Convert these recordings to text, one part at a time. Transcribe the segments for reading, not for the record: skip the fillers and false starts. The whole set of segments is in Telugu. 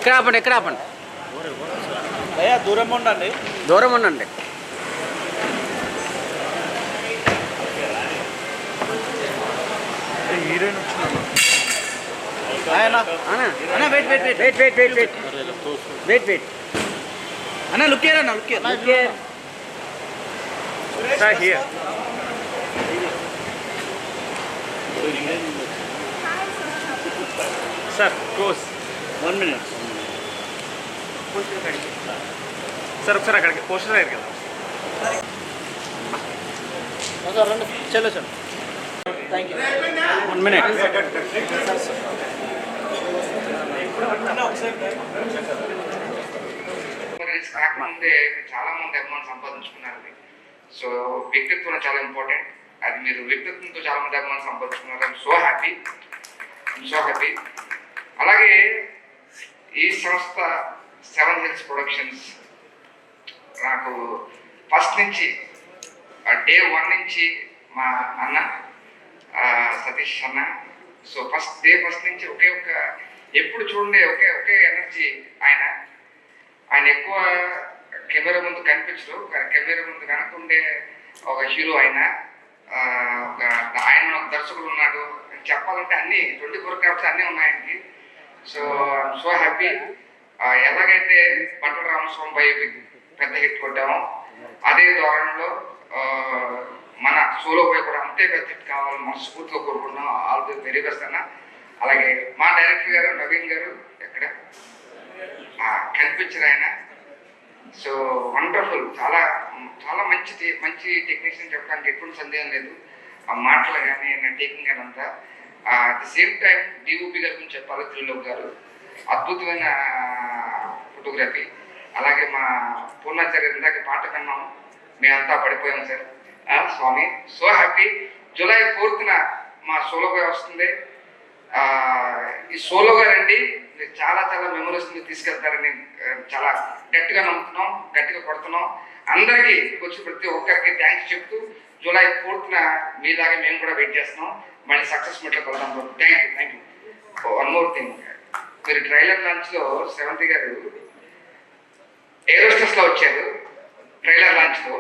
ఇక్కడ ఆపండి, ఇక్కడ ఆపండి. అయ్యా దూరం ఉండండి, దూరం ఉండండి. హీరోయిన్ వచ్చిందన్న. Wait wait wait wait wait wait wait wait wait అన్న లుక్ హియర్ అన్న, look here. Sir here. Sir close 1 minute. Sir ఒకసారి అక్కడికి పోస్టర్ దగ్గరికి వెళ్దాం. రండి, చలో చలో. Thank you. 1 minute. కాకముందే చాలా మంది అభిమానులు సంపాదించుకున్నారు. సో వ్యక్తిత్వం చాలా ఇంపార్టెంట్. అది మీరు వ్యక్తిత్వంతో చాలా మంది అభిమానులు సంపాదించుకున్నారు. I'm so happy. అలాగే ఈ సంస్థ 7 Hills ప్రొడక్షన్స్ నాకు ఫస్ట్ నుంచి డే 1 నుంచి మా అన్న సతీష్ అన్న, సో డే ఫస్ట్ నుంచి ఎప్పుడు చూడండి ఒకే ఎనర్జీ. ఆయన ఎక్కువ కెమెరా ముందు కనిపించరు, కెమెరా ముందు కనుకుండే ఒక హీరో. ఆయన ఒక దర్శకుడు ఉన్నాడు. చెప్పాలంటే అన్ని 24 క్రాఫ్ట్స్ అన్నీ ఉన్నాయి ఆయనకి. So I'm so happy. ఎలాగైతే బట్టల రామస్వామి బయోపిక్ పెద్ద హిట్ కొట్టామో అదే ధోరణిలో మన సోలో బాయ్ కూడా అంతే పెద్ద హిట్ కావాలని మనస్ఫూర్తిగా కోరుకుంటున్నాం. ఆల్ ది వెరీ బెస్ట్ అన్న. అలాగే మా డైరెక్టర్ గారు నవీన్ గారు ఎక్కడ కనిపించారు ఆయన. సో వండర్ఫుల్, చాలా చాలా మంచి టెక్నీషియన్ చెప్పడానికి ఎటువంటి సందేహం లేదు. ఆ మాటలు కానీ టేకింగ్ కానీ అంతా. At the same time DOP గారి గురించి చెప్పాలి. త్రిలోక్ గారు అద్భుతమైన ఫోటోగ్రఫీ. అలాగే మా పూర్ణాచార్య ఇందాక పాట కన్నాం, మేమంతా పడిపోయాం సార్. స్వామి సో హ్యాపీ. జూలై 4th మా సోలో బాయ్ వస్తుంది. ఈ సోలోగా రండి, మీరు చాలా చాలా మెమరీస్ తీసుకెళ్తారని చాలా గట్టిగా నమ్ముతున్నాం, గట్టిగా కొడుతున్నాం. అందరికీ వచ్చి ప్రతి ఒక్కరికి థ్యాంక్స్ చెప్తూ జూలై 4th మీలాగే మేము కూడా వెయిట్ చేస్తున్నాం. మళ్ళీ సక్సెస్ మీట్లో కలుద్దాం. Thank you. 1 more thing, మీరు ట్రైలర్ లాంచ్లో 7th గారు ఏరోస్టెస్లో వచ్చారు ట్రైలర్ లాంచ్లో.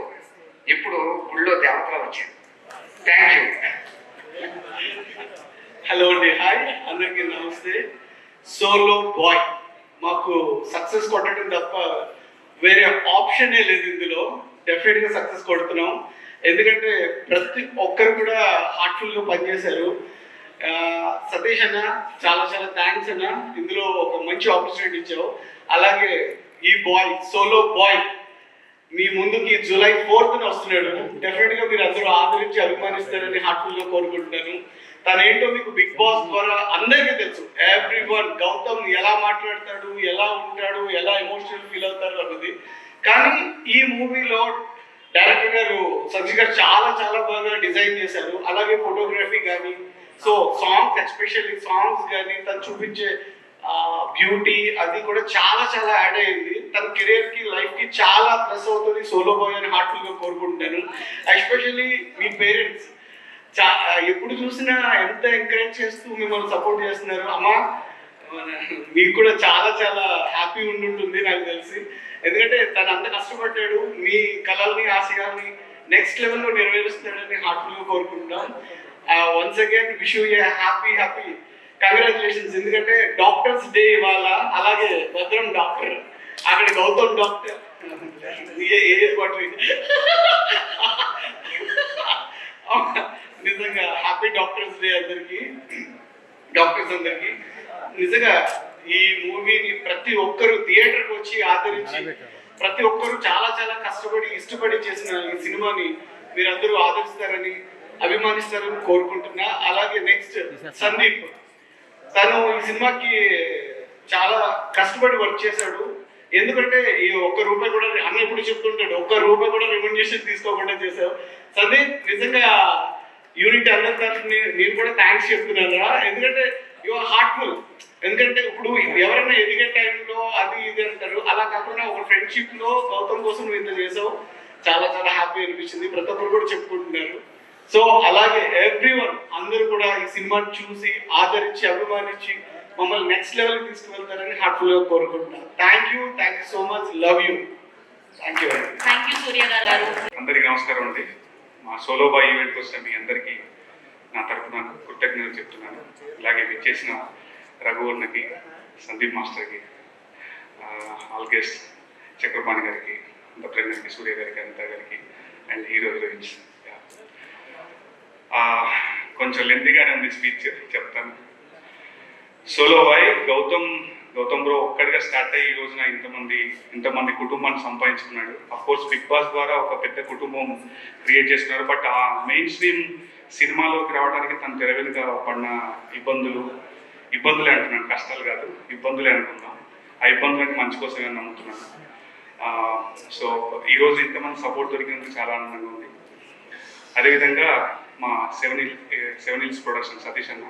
ఇప్పుడు గుళ్ళో దేవతలో వచ్చారు. Thank you. హలో అండి, హాయ్ అందరికీ నమస్తే. సోలో బాయ్ మాకు సక్సెస్ కొట్టడం తప్ప వేరే ఆప్షనే లేదు. ఇందులో డెఫినెట్గా సక్సెస్ కొడుతున్నాం. ఎందుకంటే ప్రతి ఒక్కరు కూడా హార్ట్ఫుల్గా పనిచేశారు. సతీష్ అన్న చాలా చాలా థ్యాంక్స్ అన్న, ఇందులో ఒక మంచి ఆపర్చునిటీ ఇచ్చావు. అలాగే ఈ బాయ్ సోలో బాయ్ మీ ముందుకి జూలై 4th వస్తున్నాడు. డెఫినెట్గా మీరు అందరూ ఆదరించి అభిమానిస్తారని హార్ట్ఫుల్గా కోరుకుంటున్నాను. తనేంటో మీకు బిగ్ బాస్ ద్వారా అందరికీ తెలుసు. ఎవ్రీవన్ గౌతమ్ ఎలా మాట్లాడతాడు, ఎలా ఉంటాడు, ఎలా ఎమోషనల్ ఫీల్ అవుతారు అన్నది. కానీ ఈ మూవీలో డైరెక్టర్ గారు సతీష్ గారు చాలా చాలా బాగా డిజైన్ చేశారు. అలాగే ఫోటోగ్రఫీ కానీ, సో సాంగ్స్ ఎస్పెషల్లీ సాంగ్స్ కానీ తను చూపించే బ్యూటీ అది కూడా చాలా చాలా యాడ్ అయ్యింది. తన కెరీర్ కి లైఫ్ కి చాలా ప్లస్ అవుతుంది సోలో బాయ్ అని హార్ట్ఫుల్ గా కోరుకుంటున్నాను. ఎస్పెషల్లీ మీ పేరెంట్స్ ఎప్పుడు చూసినా ఎంత ఎంకరేజ్ చేస్తూ మిమ్మల్ని సపోర్ట్ చేస్తున్నారు. అమ్మా మీకు కూడా చాలా చాలా హ్యాపీ ఉండుంటుంది నాకు తెలిసి. ఎందుకంటే తను అంత కష్టపడ్డాడు, మీ కళల్ని ఆశయాల్ని నెక్స్ట్ లెవెల్లో నెరవేరుస్తాడని హార్ట్ఫుల్గా కోరుకుంటున్నాం. Once again wish you A happy congratulations. ఎందుకంటే డాక్టర్స్ డే ఇవాళ. అలాగే భద్రం డాక్టర్, అక్కడ గౌతమ్ డాక్టర్, నిజంగా హ్యాపీ డాక్టర్స్ డే అందరికి, డాక్టర్స్ అందరికి. నిజంగా ఈ మూవీని ప్రతి ఒక్కరు థియేటర్కి వచ్చి ఆదరించి, ప్రతి ఒక్కరు చాలా చాలా కష్టపడి ఇష్టపడి చేసిన ఈ సినిమాని మీరందరూ ఆదరిస్తారని అభిమానిస్తారని కోరుకుంటున్నా. అలాగే నెక్స్ట్ సందీప్, తను ఈ సినిమాకి చాలా కష్టపడి వర్క్ చేశాడు. ఎందుకంటే ఈ ₹1 కూడా అన్న ఎప్పుడు చెప్తుంటాడు, ₹1 కూడా రెమ్యునరేషన్ తీసుకోకుండా చేశావు. సందీప్ నిజంగా యూనిట్ అందరినీ నేను కూడా థ్యాంక్స్ చెప్తున్నాను. ఎందుకంటే యు ఆర్ హార్ట్ఫుల్. ఎందుకంటే ఇప్పుడు ఎవరైనా ఎదిగే టైంలో అది ఇది అంటారు, అలా కాకుండా ఒక ఫ్రెండ్షిప్ లో గౌతమ్ కోసం నువ్వు ఇంత చేసావు. చాలా చాలా హ్యాపీ అనిపించింది, ప్రతి ఒక్కరు కూడా చెప్పుకుంటున్నారు. సో అలాగే ఎవ్రీవన్ అందరూ కూడా ఈ సినిమాని చూసి ఆదరించి అభిమానించి మమ్మల్ని నెక్స్ట్ లెవెల్కి తీసుకువెళ్తారని హార్ట్ఫుల్గా కోరుకుంటున్నాను. Thank you so much, love you, thank you. Thank you Surya గారు. అందరికీ నమస్కారం అండి. మా సోలో బాయ్ ఈవెంట్కి వచ్చిన మీ అందరికీ నా తరఫున కృతజ్ఞతలు చెప్తున్నాను. ఇలాగే విచ్చేసిన రఘువర్ణకి, సందీప్ మాస్టర్కి, ఆల్ గెస్ట్ చక్రపాణి గారికి, భద్ర గారికి, సూర్య గారికి, అనిత గారికి అండ్ హీరోయిన్స్. కొంచెం లెంతీగానే ఉంది స్పీచ్, చెప్తాను. సోలో బాయ్ గౌతమ్ బ్రో ఒక్కడిగా స్టార్ట్ అయ్యి ఈ రోజున ఇంతమంది కుటుంబాన్ని సంపాదించుకున్నాడు. అఫ్కోర్స్ బిగ్ బాస్ ద్వారా ఒక పెద్ద కుటుంబం క్రియేట్ చేసుకున్నారు. బట్ ఆ మెయిన్ స్ట్రీమ్ సినిమాలోకి రావడానికి తను తెర వెనుక పడిన ఇబ్బందులే అంటున్నాను, కష్టాలు కాదు, ఇబ్బందులే అనుకుందాం. ఆ ఇబ్బందులకి మంచి కోసమే నమ్ముతున్నాను. సో ఈరోజు ఇంతమంది సపోర్ట్ దొరికినందుకు చాలా ఆనందంగా ఉంది. అదేవిధంగా మా సెవెన్ హిల్స్ ప్రొడక్షన్ సతీష్ అన్న,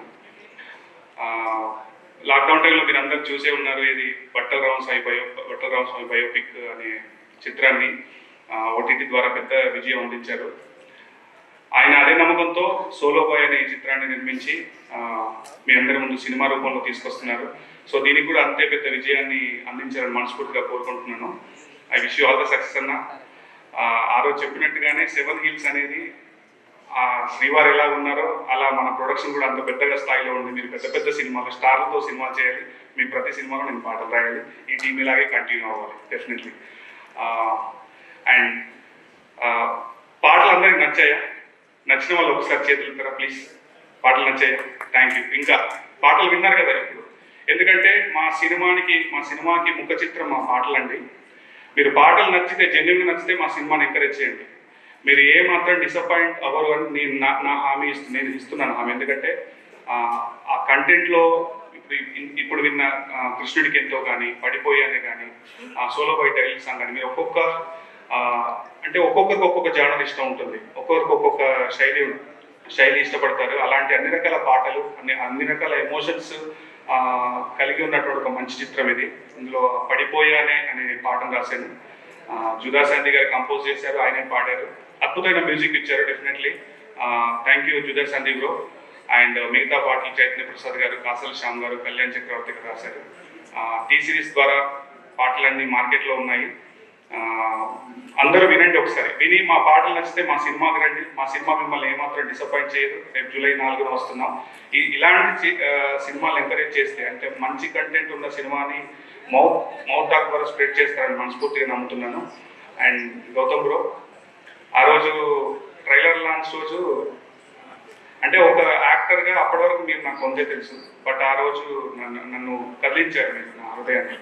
లాక్డౌన్ టైంలో మీరు అందరూ చూసే ఉన్నారు, ఇది బట్టల రామస్వామి బయోపిక్ అనే చిత్రాన్ని ఓటీటీ ద్వారా పెద్ద విజయం అందించారు. ఆయన అదే నమ్మకంతో సోలో బాయ్ అనే చిత్రాన్ని నిర్మించి మీ అందరి ముందు సినిమా రూపంలో తీసుకొస్తున్నారు. సో దీనికి కూడా అంతే పెద్ద విజయాన్ని అందించాలని మనస్ఫూర్తిగా కోరుకుంటున్నాను. I wish you all the success అన్న. ఆ రోజు చెప్పినట్టుగానే 7 హిల్స్ అనేది శ్రీవారు ఎలా ఉన్నారో అలా మన ప్రొడక్షన్ కూడా అంత పెద్దగా స్థాయిలో ఉంది. మీరు పెద్ద పెద్ద సినిమాలు, స్టార్లతో సినిమా చేయాలి, మీ ప్రతి సినిమాలో నేను పాటలు రాయాలి, ఈ టీం ఇలాగే కంటిన్యూ అవ్వాలి డెఫినెట్లీ. అండ్ పాటలు అందరికి నచ్చాయా? నచ్చిన వాళ్ళు ఒకసారి చేతులు ఇస్తారా ప్లీజ్? పాటలు నచ్చాయా? Thank you. ఇంకా పాటలు విన్నారు కదా ఇప్పుడు, ఎందుకంటే మా సినిమాకి ముఖ చిత్రం మా పాటలు అండి. మీరు పాటలు నచ్చితే, జెన్యున్గా నచ్చితే మా సినిమాని ఎంకరేజ్ చేయండి. మీరు ఏ మాత్రం డిసప్పాయింట్ అవ్వరు అని నా హామీ నేను ఇస్తున్నాను హామీ. ఎందుకంటే ఆ కంటెంట్లో ఇప్పుడు విన్న కృష్ణుడికి ఎంతో కానీ, పడిపోయానే కానీ, సోలో బాయ్ టైటిల్ సాంగ్ కానీ, మీరు ఒక్కొక్కరికి ఒక్కొక్క జానర్ ఇష్టం ఉంటుంది, ఒక్కొక్కరికి ఒక్కొక్క శైలి ఇష్టపడతారు. అలాంటి అన్ని రకాల పాటలు, అన్ని రకాల ఎమోషన్స్ కలిగి ఉన్నటువంటి ఒక మంచి చిత్రం ఇది. ఇందులో పడిపోయానే అనే పాటను రాశాను, జుదా శాంతి గారు కంపోజ్ చేశారు, ఆయనే పాడారు, అద్భుతమైన మ్యూజిక్ ఇచ్చారు. డెఫినెట్లీ థ్యాంక్ యూ జుదా శాంతి బ్రో. అండ్ మిగతా పాటలు చైతన్య ప్రసాద్ గారు, కాసల్ శ్యామ్ గారు, కళ్యాణ్ చక్రవర్తి గారు రాశారు. టీ సిరీస్ ద్వారా పాటలన్నీ మార్కెట్లో ఉన్నాయి, అందరూ వినండి. ఒకసారి విని మా పాటలు నచ్చితే మా సినిమాకి రండి. మా సినిమా మిమ్మల్ని ఏమాత్రం డిసప్పాయింట్ చేయదు. రేపు జూలై 4న వస్తున్నాం. ఇలాంటి సినిమాలు ఎంకరేజ్ చేస్తే, అంటే మంచి కంటెంట్ ఉన్న సినిమాని మౌత్ టాక్ ద్వారా స్ప్రెడ్ చేస్తారని మనస్ఫూర్తిగా నమ్ముతున్నాను. అండ్ గౌతమ్ బ్రో, ఆ రోజు ట్రైలర్ లాంచ్ రోజు, అంటే ఒక యాక్టర్గా అప్పటి వరకు మీరు నాకు కొంతే తెలుసు, బట్ ఆ రోజు నన్ను కదిలించారు మీరు నా హృదయాన్ని.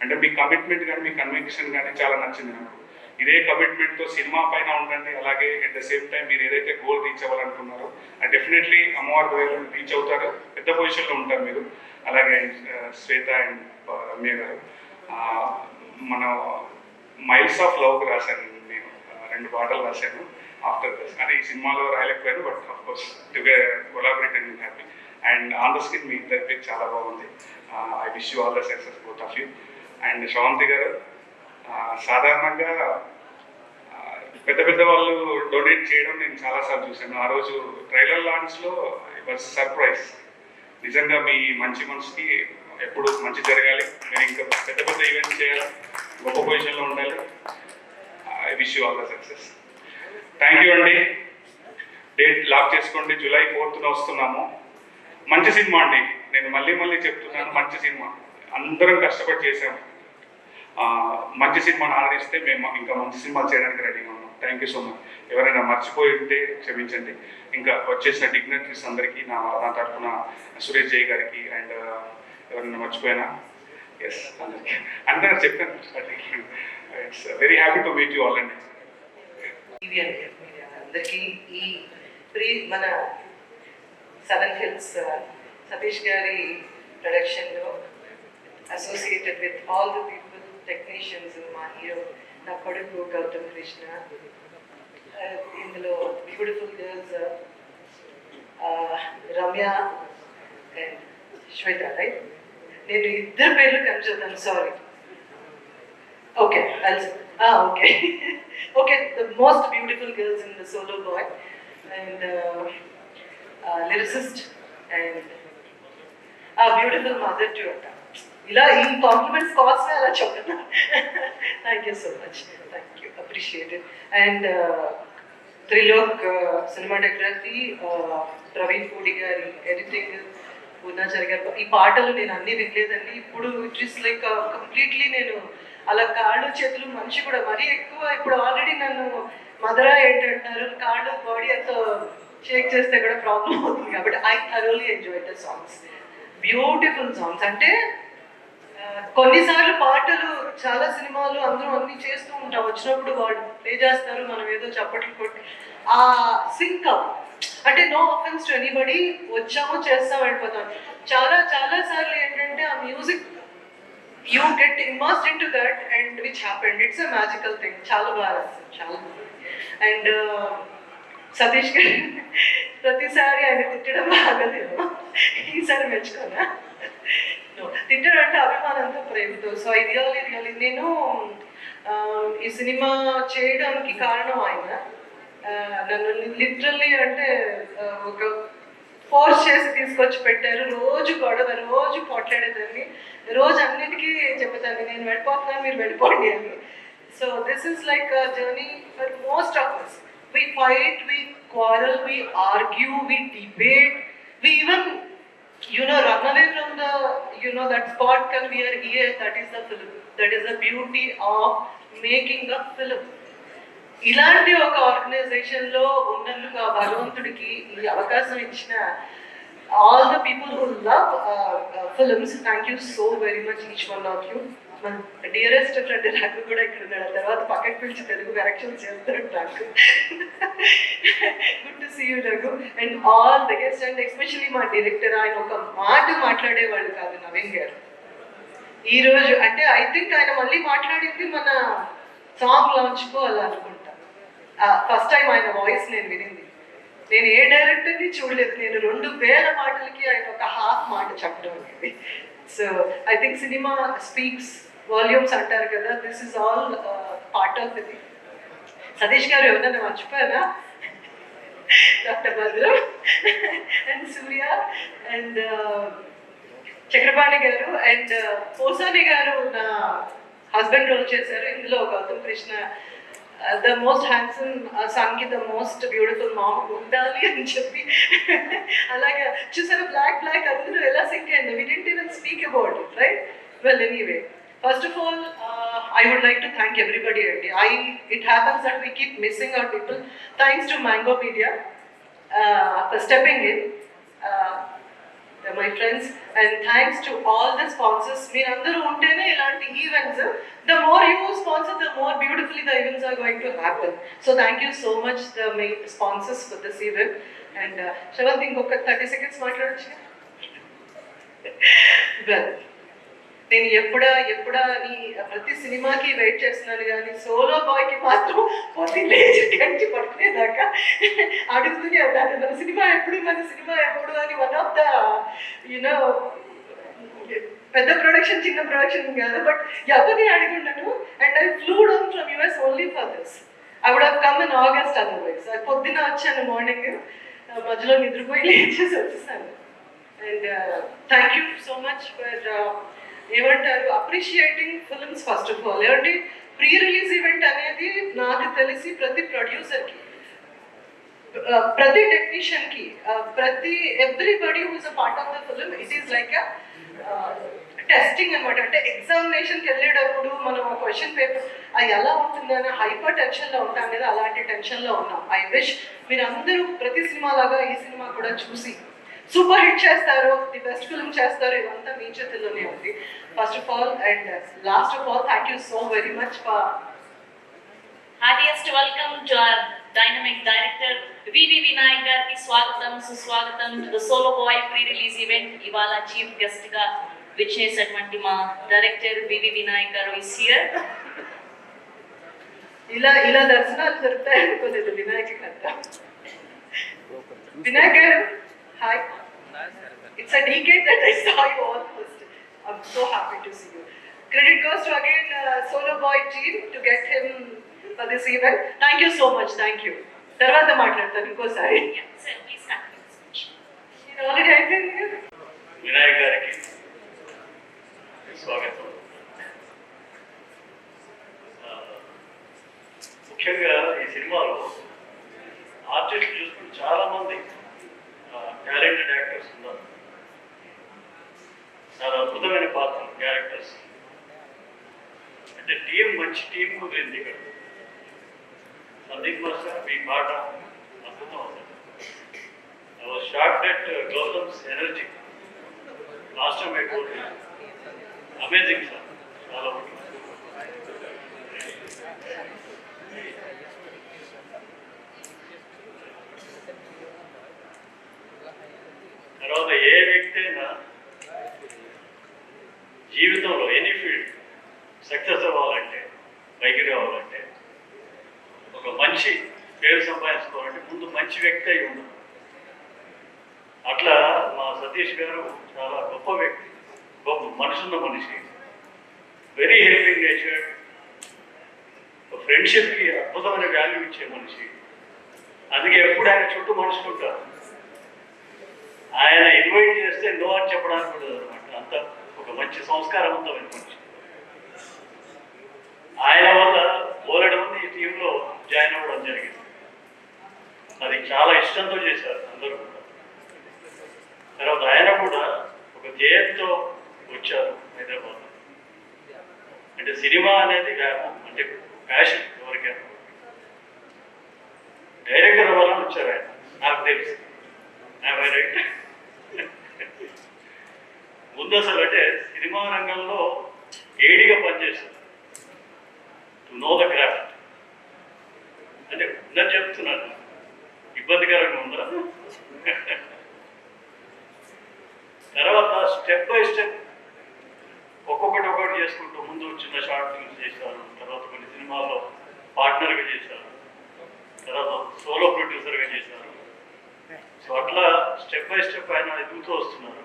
అంటే మీ కమిట్మెంట్ కానీ, మీ కన్విక్షన్ కానీ చాలా నచ్చింది నాకు. ఇదే కమిట్మెంట్తో సినిమా పైన ఉండండి. అలాగే అట్ ద సేమ్ టైం మీరు ఏదైతే గోల్ రీచ్ అవ్వాలనుకున్నారో డెఫినెట్లీ అమ్మవారి దగ్గర రీచ్ అవుతారు, పెద్ద పొజిషన్లో ఉంటారు మీరు. అలాగే శ్వేత అండ్ రమ్య గారు, మన మైల్స్ ఆఫ్ లవ్ రాశాను నేను, 2 పాటలు రాశాను ఆఫ్టర్ దిస్. అంటే ఈ సినిమాలో రాయలేకపోయాను, but of course collaborate and happy. And on the screen మీ ఇద్దరికి చాలా బాగుంది. I wish you all the success both of you. And Sravanthi గారు, సాధారణంగా పెద్ద వాళ్ళు డొనేట్ చేయడం నేను చాలాసార్లు చూశాను. ఆ రోజు ట్రైలర్ లాంచ్లో ఇట్ వాజ్ సర్ప్రైజ్. నిజంగా మీ మంచి మనసుకి ఎప్పుడు మంచి జరగాలి, మీరు ఇంకా పెద్ద ఈవెంట్స్ చేయాలి, గొప్ప పొజిషన్లో ఉండాలి. I wish you all the success. Thank you అండి. డేట్ లాక్ చేసుకోండి, జూలై 4న వస్తున్నాము. మంచి సినిమా అండి, నేను మళ్ళీ చెప్తున్నాను, మంచి సినిమా. అందరం కష్టపడి చేసాము. మంచి సినిమాని ఆదరిస్తే మేము ఇంకా మంచి సినిమాలు చేయడానికి రెడీగా ఉన్నాం. Thank you so much. ఎవరైనా మర్చిపోయి ఉంటే క్షమించండి. ఇంకా వచ్చేసిన డిగ్నటరీస్ అందరికీ నా తరఫున సురేష్ జై గారికి, అండ్ ఎవరైనా మర్చిపోయినా ఎస్ అందరికీ అందరూ చెప్పాను. It's very happy to meet you all అండి. అందరికీ ఈ మన 7 హిల్స్ సతీష్ గారి ప్రొడక్షన్లో associated with all the people, technicians, మా హీరో నా కొడుకు గౌతమ్ కృష్ణ, ఇందులో beautiful girls Ramya and Swetha, right? నేను ఇద్దరు పేర్లు కనిపిస్తాను, sorry. Okay okay okay, the most beautiful girls in the solo boy and lyricist and a beautiful mother to her. ఇలా ఈ కాంప్లిమెంట్స్ కాస్ట్ అలా చెప్తున్నా. Thank you so much, thank you, appreciated. And Trilok cinematography, Praveen Pudi గారి ఎడిటింగ్, పూర్ణాచారి గారు. ఈ పాటలు నేను అన్నీ వినలేదండి. ఇప్పుడు ఇట్ ఈస్ లైక్ కంప్లీట్లీ నేను అలా కాళ్ళు చేతులు మనిషి కూడా మరీ ఎక్కువ. ఇప్పుడు ఆల్రెడీ నన్ను మదరా ఏంటంటున్నారు, కాళ్ళు బాడీ అంతా షేక్ చేస్తే కూడా ప్రాబ్లం అవుతుంది. కాబట్టి I thoroughly enjoy the songs, beautiful songs. అంటే కొన్నిసార్లు పాటలు చాలా సినిమాలు అందరూ అన్ని చేస్తూ ఉంటాం, వచ్చినప్పుడు వాళ్ళు ప్లే చేస్తారు, మనం ఏదో చప్పట్లు కొట్టి ఆ సింక్ అప్. అంటే నో అఫెన్స్ టు ఎనీబడి, వచ్చాము చేస్తాం వెళ్ళిపోతాం. చాలా చాలా సార్లు ఏంటంటే ఆ music you get immersed in to that and which happened. It's a magical thing. చాలా బాగా చాలా బాగా. అండ్ సతీష్ గారు ప్రతిసారి ఆయన తిట్టడం బాగలేదు, ఈసారి మెచ్చుకోనా? తిట్టడం అంటే అభిమానంతో, ప్రేమతో. సో రియల్లీ రియల్లీ నేను ఈ సినిమా చేయడానికి కారణం ఆయన. నన్ను లిటరల్లీ అంటే ఒక ఫోర్స్ చేసి తీసుకొచ్చి పెట్టారు. రోజు గొడవ, రోజు పోట్లాడేదాన్ని, రోజు అన్నిటికీ చెప్పేదాన్ని నేను వెళ్ళిపోతున్నాను మీరు వెళ్ళిపోండి అని. So this is like a journey for most of us. We fight, we quarrel, we argue, we debate, we even run away from the that spot can we are here. That is the film, that is the beauty of making a film. ఇలాంటి ఒక ఆర్గనైజేషన్ లో ఉన్నందుకు ఆ భగవంతుడికి ఈ అవకాశం ఇచ్చిన all the people who love films, thank you so very much each one of you. మన డియరెస్ట్ ఫ్రెండ్ రఘు కూడా ఇక్కడ ఉన్నాడు, తర్వాత పక్కకు పిలిచి తెలుగు కరెక్షన్ చేస్తాడు నాకు. Good to see you Raghu and all the guest. And especially మా డైరెక్టర్, ఆయన ఒక మాట మాట్లాడేవాళ్ళు కాదు, నవీన్ గారు. ఈ రోజు అంటే ఐ థింక్ ఆయన మళ్ళీ మాట్లాడింది మన సాంగ్ లాంచ్కో అలా అనుకుంటా. ఫస్ట్ టైం ఆయన వాయిస్ నేను వినింది. నేను ఏ డైరెక్టర్ని చూడలేదు. నేను 2000 మాటలకి ఆయన ఒక హాఫ్ మాట చెప్పడం అనేది. So I think cinema speaks volumes అంటారు కదా, this is all part of ఇది. సతీష్ గారు ఎవరన్నా మర్చిపోయారా? Doctor Bhadra and Surya and Chakrapani garu and Posani garu నా హస్బెండ్ రోల్ చేశారు. ఇందులో Gautam Krishna the most handsome son కి ద మోస్ట్ బ్యూటిఫుల్ మామ్ ఉండాలి అని చెప్పి, అలాగే చూసారా బ్లాక్ బ్లాక్ అందరూ ఎలా సింక్ అయింది. We didn't even speak about it, right? Well anyway, first of all I would like to thank everybody. It happens that we keep missing our people. Thanks to Mango Media for stepping in. My friends, and thanks to all the sponsors. Meenandaru untene ilanti events, the more you sponsor, the more beautifully the events are going to happen. So thank you so much the main sponsors for this event. And Shravanti inkoka 30 seconds maatladochu. Well, నేను ఎప్పుడా నీ ప్రతి సినిమాకి వెయిట్ చేస్తున్నాను, కానీ సోలో బాయ్కి మాత్రం పొద్దు లేచి గంటి పడుకునేదాకా అడుగుతూనే ఉన్నాను, మన సినిమా ఎప్పుడు అని. వన్ ఆఫ్ ద పెద్ద ప్రొడక్షన్ చిన్న ప్రొడక్షన్ కాదు, బట్ ఎవరిని అడుగున్నాను. And I flew down from US only for this. I would have come in August otherwise. పొద్దున వచ్చాను, మార్నింగ్ మధ్యలో నిద్రపోయి లేచేసి వచ్చేసాను. And thank you so much for ఏమంటారు appreciating films. First of all ఏమంటే ప్రీ రిలీజ్ ఈవెంట్ అనేది నాకు తెలిసి ప్రతి ప్రొడ్యూసర్కి, ప్రతి టెక్నీషియన్కి, ప్రతి everybody who is a part of the film, it is like testing అనమాట. అంటే ఎగ్జామినేషన్కి వెళ్ళేటప్పుడు మనం క్వశ్చన్ పేపర్ అది ఎలా ఉంటుందని హైపర్ టెన్షన్లో ఉంటాం కదా, అలాంటి టెన్షన్లో ఉన్నాం. ఐ విష్ మీరందరూ ప్రతి సినిమా లాగా ఈ సినిమా కూడా చూసి సూపర్ హిట్ చేస్తారు, ది బెస్ట్ ఫిల్మ్ చేస్తారు. ఇదంతా మీ చేతుల్లోనే ఉంది. First of all and last of all, thank you so very much for heartiest welcome to our dynamic director VV Vinayak గారికి స్వాగతం సుస్వాగతం to the solo boy pre release event. ఇవాళ చీఫ్ గెస్ట్ గా విచ్చేసినటువంటి మా డైరెక్టర్ వివి వినాయక్ గారు ఇస్ హియర్. ఇలా దర్శనాలు జరుగుతాయి అనుకోలేదు వినాయక్ గారు. వినాయక్ గారు, hi. It's a decade that I saw you all first. I'm so happy to see you. Credit goes to again Solo Boy team to get him for this event. Thank you so much. Thank you. తర్వాత మాట్లాడతాను ఇంకోసారి. Sir, please continue. నేను ఆల్రెడీ అయిపోయింది కదా. వినాయక్ గారికి టీం మంచి టీం కుదిరింది ఇక్కడ. సందీప్ మాస్టర్ మీ పాట అద్భుతం అవుతుంది. I was shocked at Gautam's energy. Last time I told you, amazing sir. చాలా తర్వాత ఏ వ్యక్తి అయినా జీవితంలో ఎనీ ఫీల్డ్ సక్సెస్ అవ్వాలంటే, పైకి రావాలంటే, ఒక మంచి పేరు సంపాదించుకోవాలంటే ముందు మంచి వ్యక్తి అయి ఉండాలి. అట్లా మా సతీష్ గారు చాలా గొప్ప వ్యక్తి, గొప్ప మనసున్న మనిషి, వెరీ హెల్పింగ్ నేచర్, ఫ్రెండ్షిప్కి అద్భుతమైన వాల్యూ ఇచ్చే మనిషి. అందుకే ఎప్పుడు ఆయన చుట్టూ మనుషులు ఉంటారు. ఆయన ఇన్వైట్ చేస్తే నో అని చెప్పడానికి కూడా అనమాట. అంత ఒక మంచి సంస్కారవంతమైన మనిషి. ఆయన వల్ల బోలెడు మంది ఈ టీంలో జాయిన్ అవ్వడం జరిగింది. అది చాలా ఇష్టంతో చేశారు అందరూ కూడా. తర్వాత ఆయన కూడా ఒక ధ్యేయంతో వచ్చారు హైదరాబాద్. అంటే సినిమా అనేది వ్యాపం, అంటే ప్యాషన్ ఎవరికైనా. డైరెక్టర్ అవ్వాలని వచ్చారు ఆయన, నాకు తెలుసు. ముందు అసలు అంటే సినిమా రంగంలో ఏడిగా పనిచేశారు, టు నో ద క్రాఫ్ట్. అంటే ఉన్నది చెప్తున్నాను, ఇబ్బందికరంగా ఉందా? తర్వాత స్టెప్ బై స్టెప్ ఒక్కొక్కటి చేసుకుంటూ ముందు చిన్న షార్ట్ ఫిల్మ్స్ చేశారు, తర్వాత కొన్ని సినిమాల్లో పార్ట్నర్గా చేశారు, తర్వాత సోలో ప్రొడ్యూసర్గా చేశారు. సో అట్లా స్టెప్ బై స్టెప్ ఆయన ఎదుగుతూ వస్తున్నారు.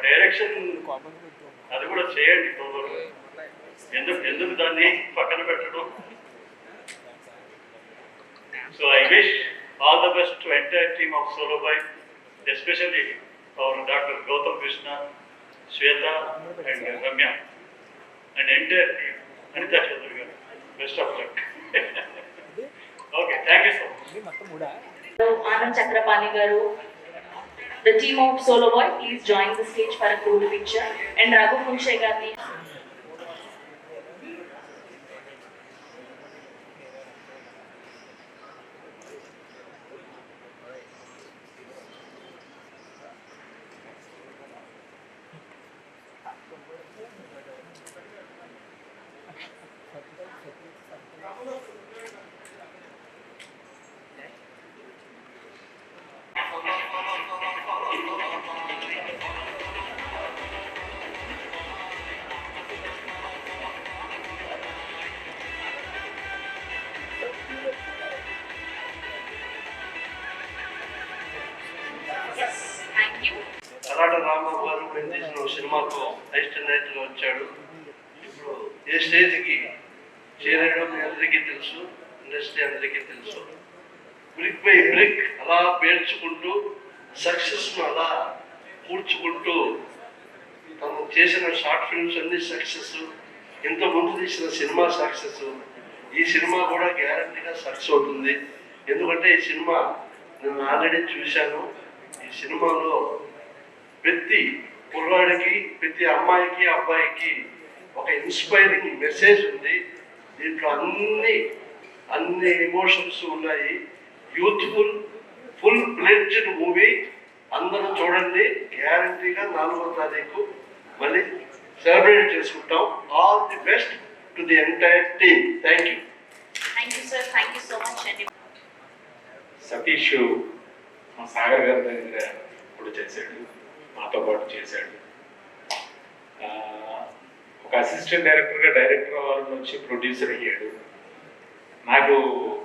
డైరెక్షన్ అది కూడా చేయండి తొందరగా, ఎందుకు దాన్ని పక్కన పెట్టడం. So I wish all the best to entire team of Solo Boy, especially our Dr. Gautam Krishna, Shweta and Ramya and entire team, Anita Chaudhary garu. Best of luck. Okay, thank you so much. Anand Chakrapani garu, the team of Solo Boy, please join the stage for a group picture. And Raghu Kunshe garni అలాంటి రాంబాబు గారు మేము తీసిన సినిమాకు అసిస్టెంట్ డైరెక్టర్గా వచ్చాడు. ఇప్పుడు ఏ స్టేజ్కి చేరాడో మీ అందరికీ తెలుసు, ఇండస్ట్రీ అందరికీ తెలుసు. బ్రిక్ బై బ్రిక్ అలా పేర్చుకుంటూ సక్సెస్ను అలా కూర్చుకుంటూ తను చేసిన షార్ట్ ఫిల్మ్స్ అన్ని సక్సెస్, ఇంతకుముందు తీసిన సినిమా సక్సెస్. ఈ సినిమా కూడా గ్యారంటీగా సక్సెస్ అవుతుంది. ఎందుకంటే ఈ సినిమా నేను ఆల్రెడీ చూశాను. ఈ సినిమాలో ప్రతి కుర్రాడికి, ప్రతి అమ్మాయికి, అబ్బాయికి ఒక ఇన్స్పైరింగ్ మెసేజ్ ఉంది. దీంట్లో అన్ని ఎమోషన్స్ ఉన్నాయి. Youthful, full pledged movie. అందరూ చూడండి. గ్యారంటీగా 4వ తారీఖు మళ్ళీ సెలబ్రేట్ చేసుకుంటాం. All the best to the entire team. Thank you. Thank you sir, thank you so much. Satish మా సాగర్ గారి దగ్గర కూడా చేశాడు, మాతో పాటు చేశాడు. ఒక అసిస్టెంట్ డైరెక్టర్గా డైరెక్టర్ అవ్వాలని వచ్చి ప్రొడ్యూసర్ అయ్యాడు. నాకు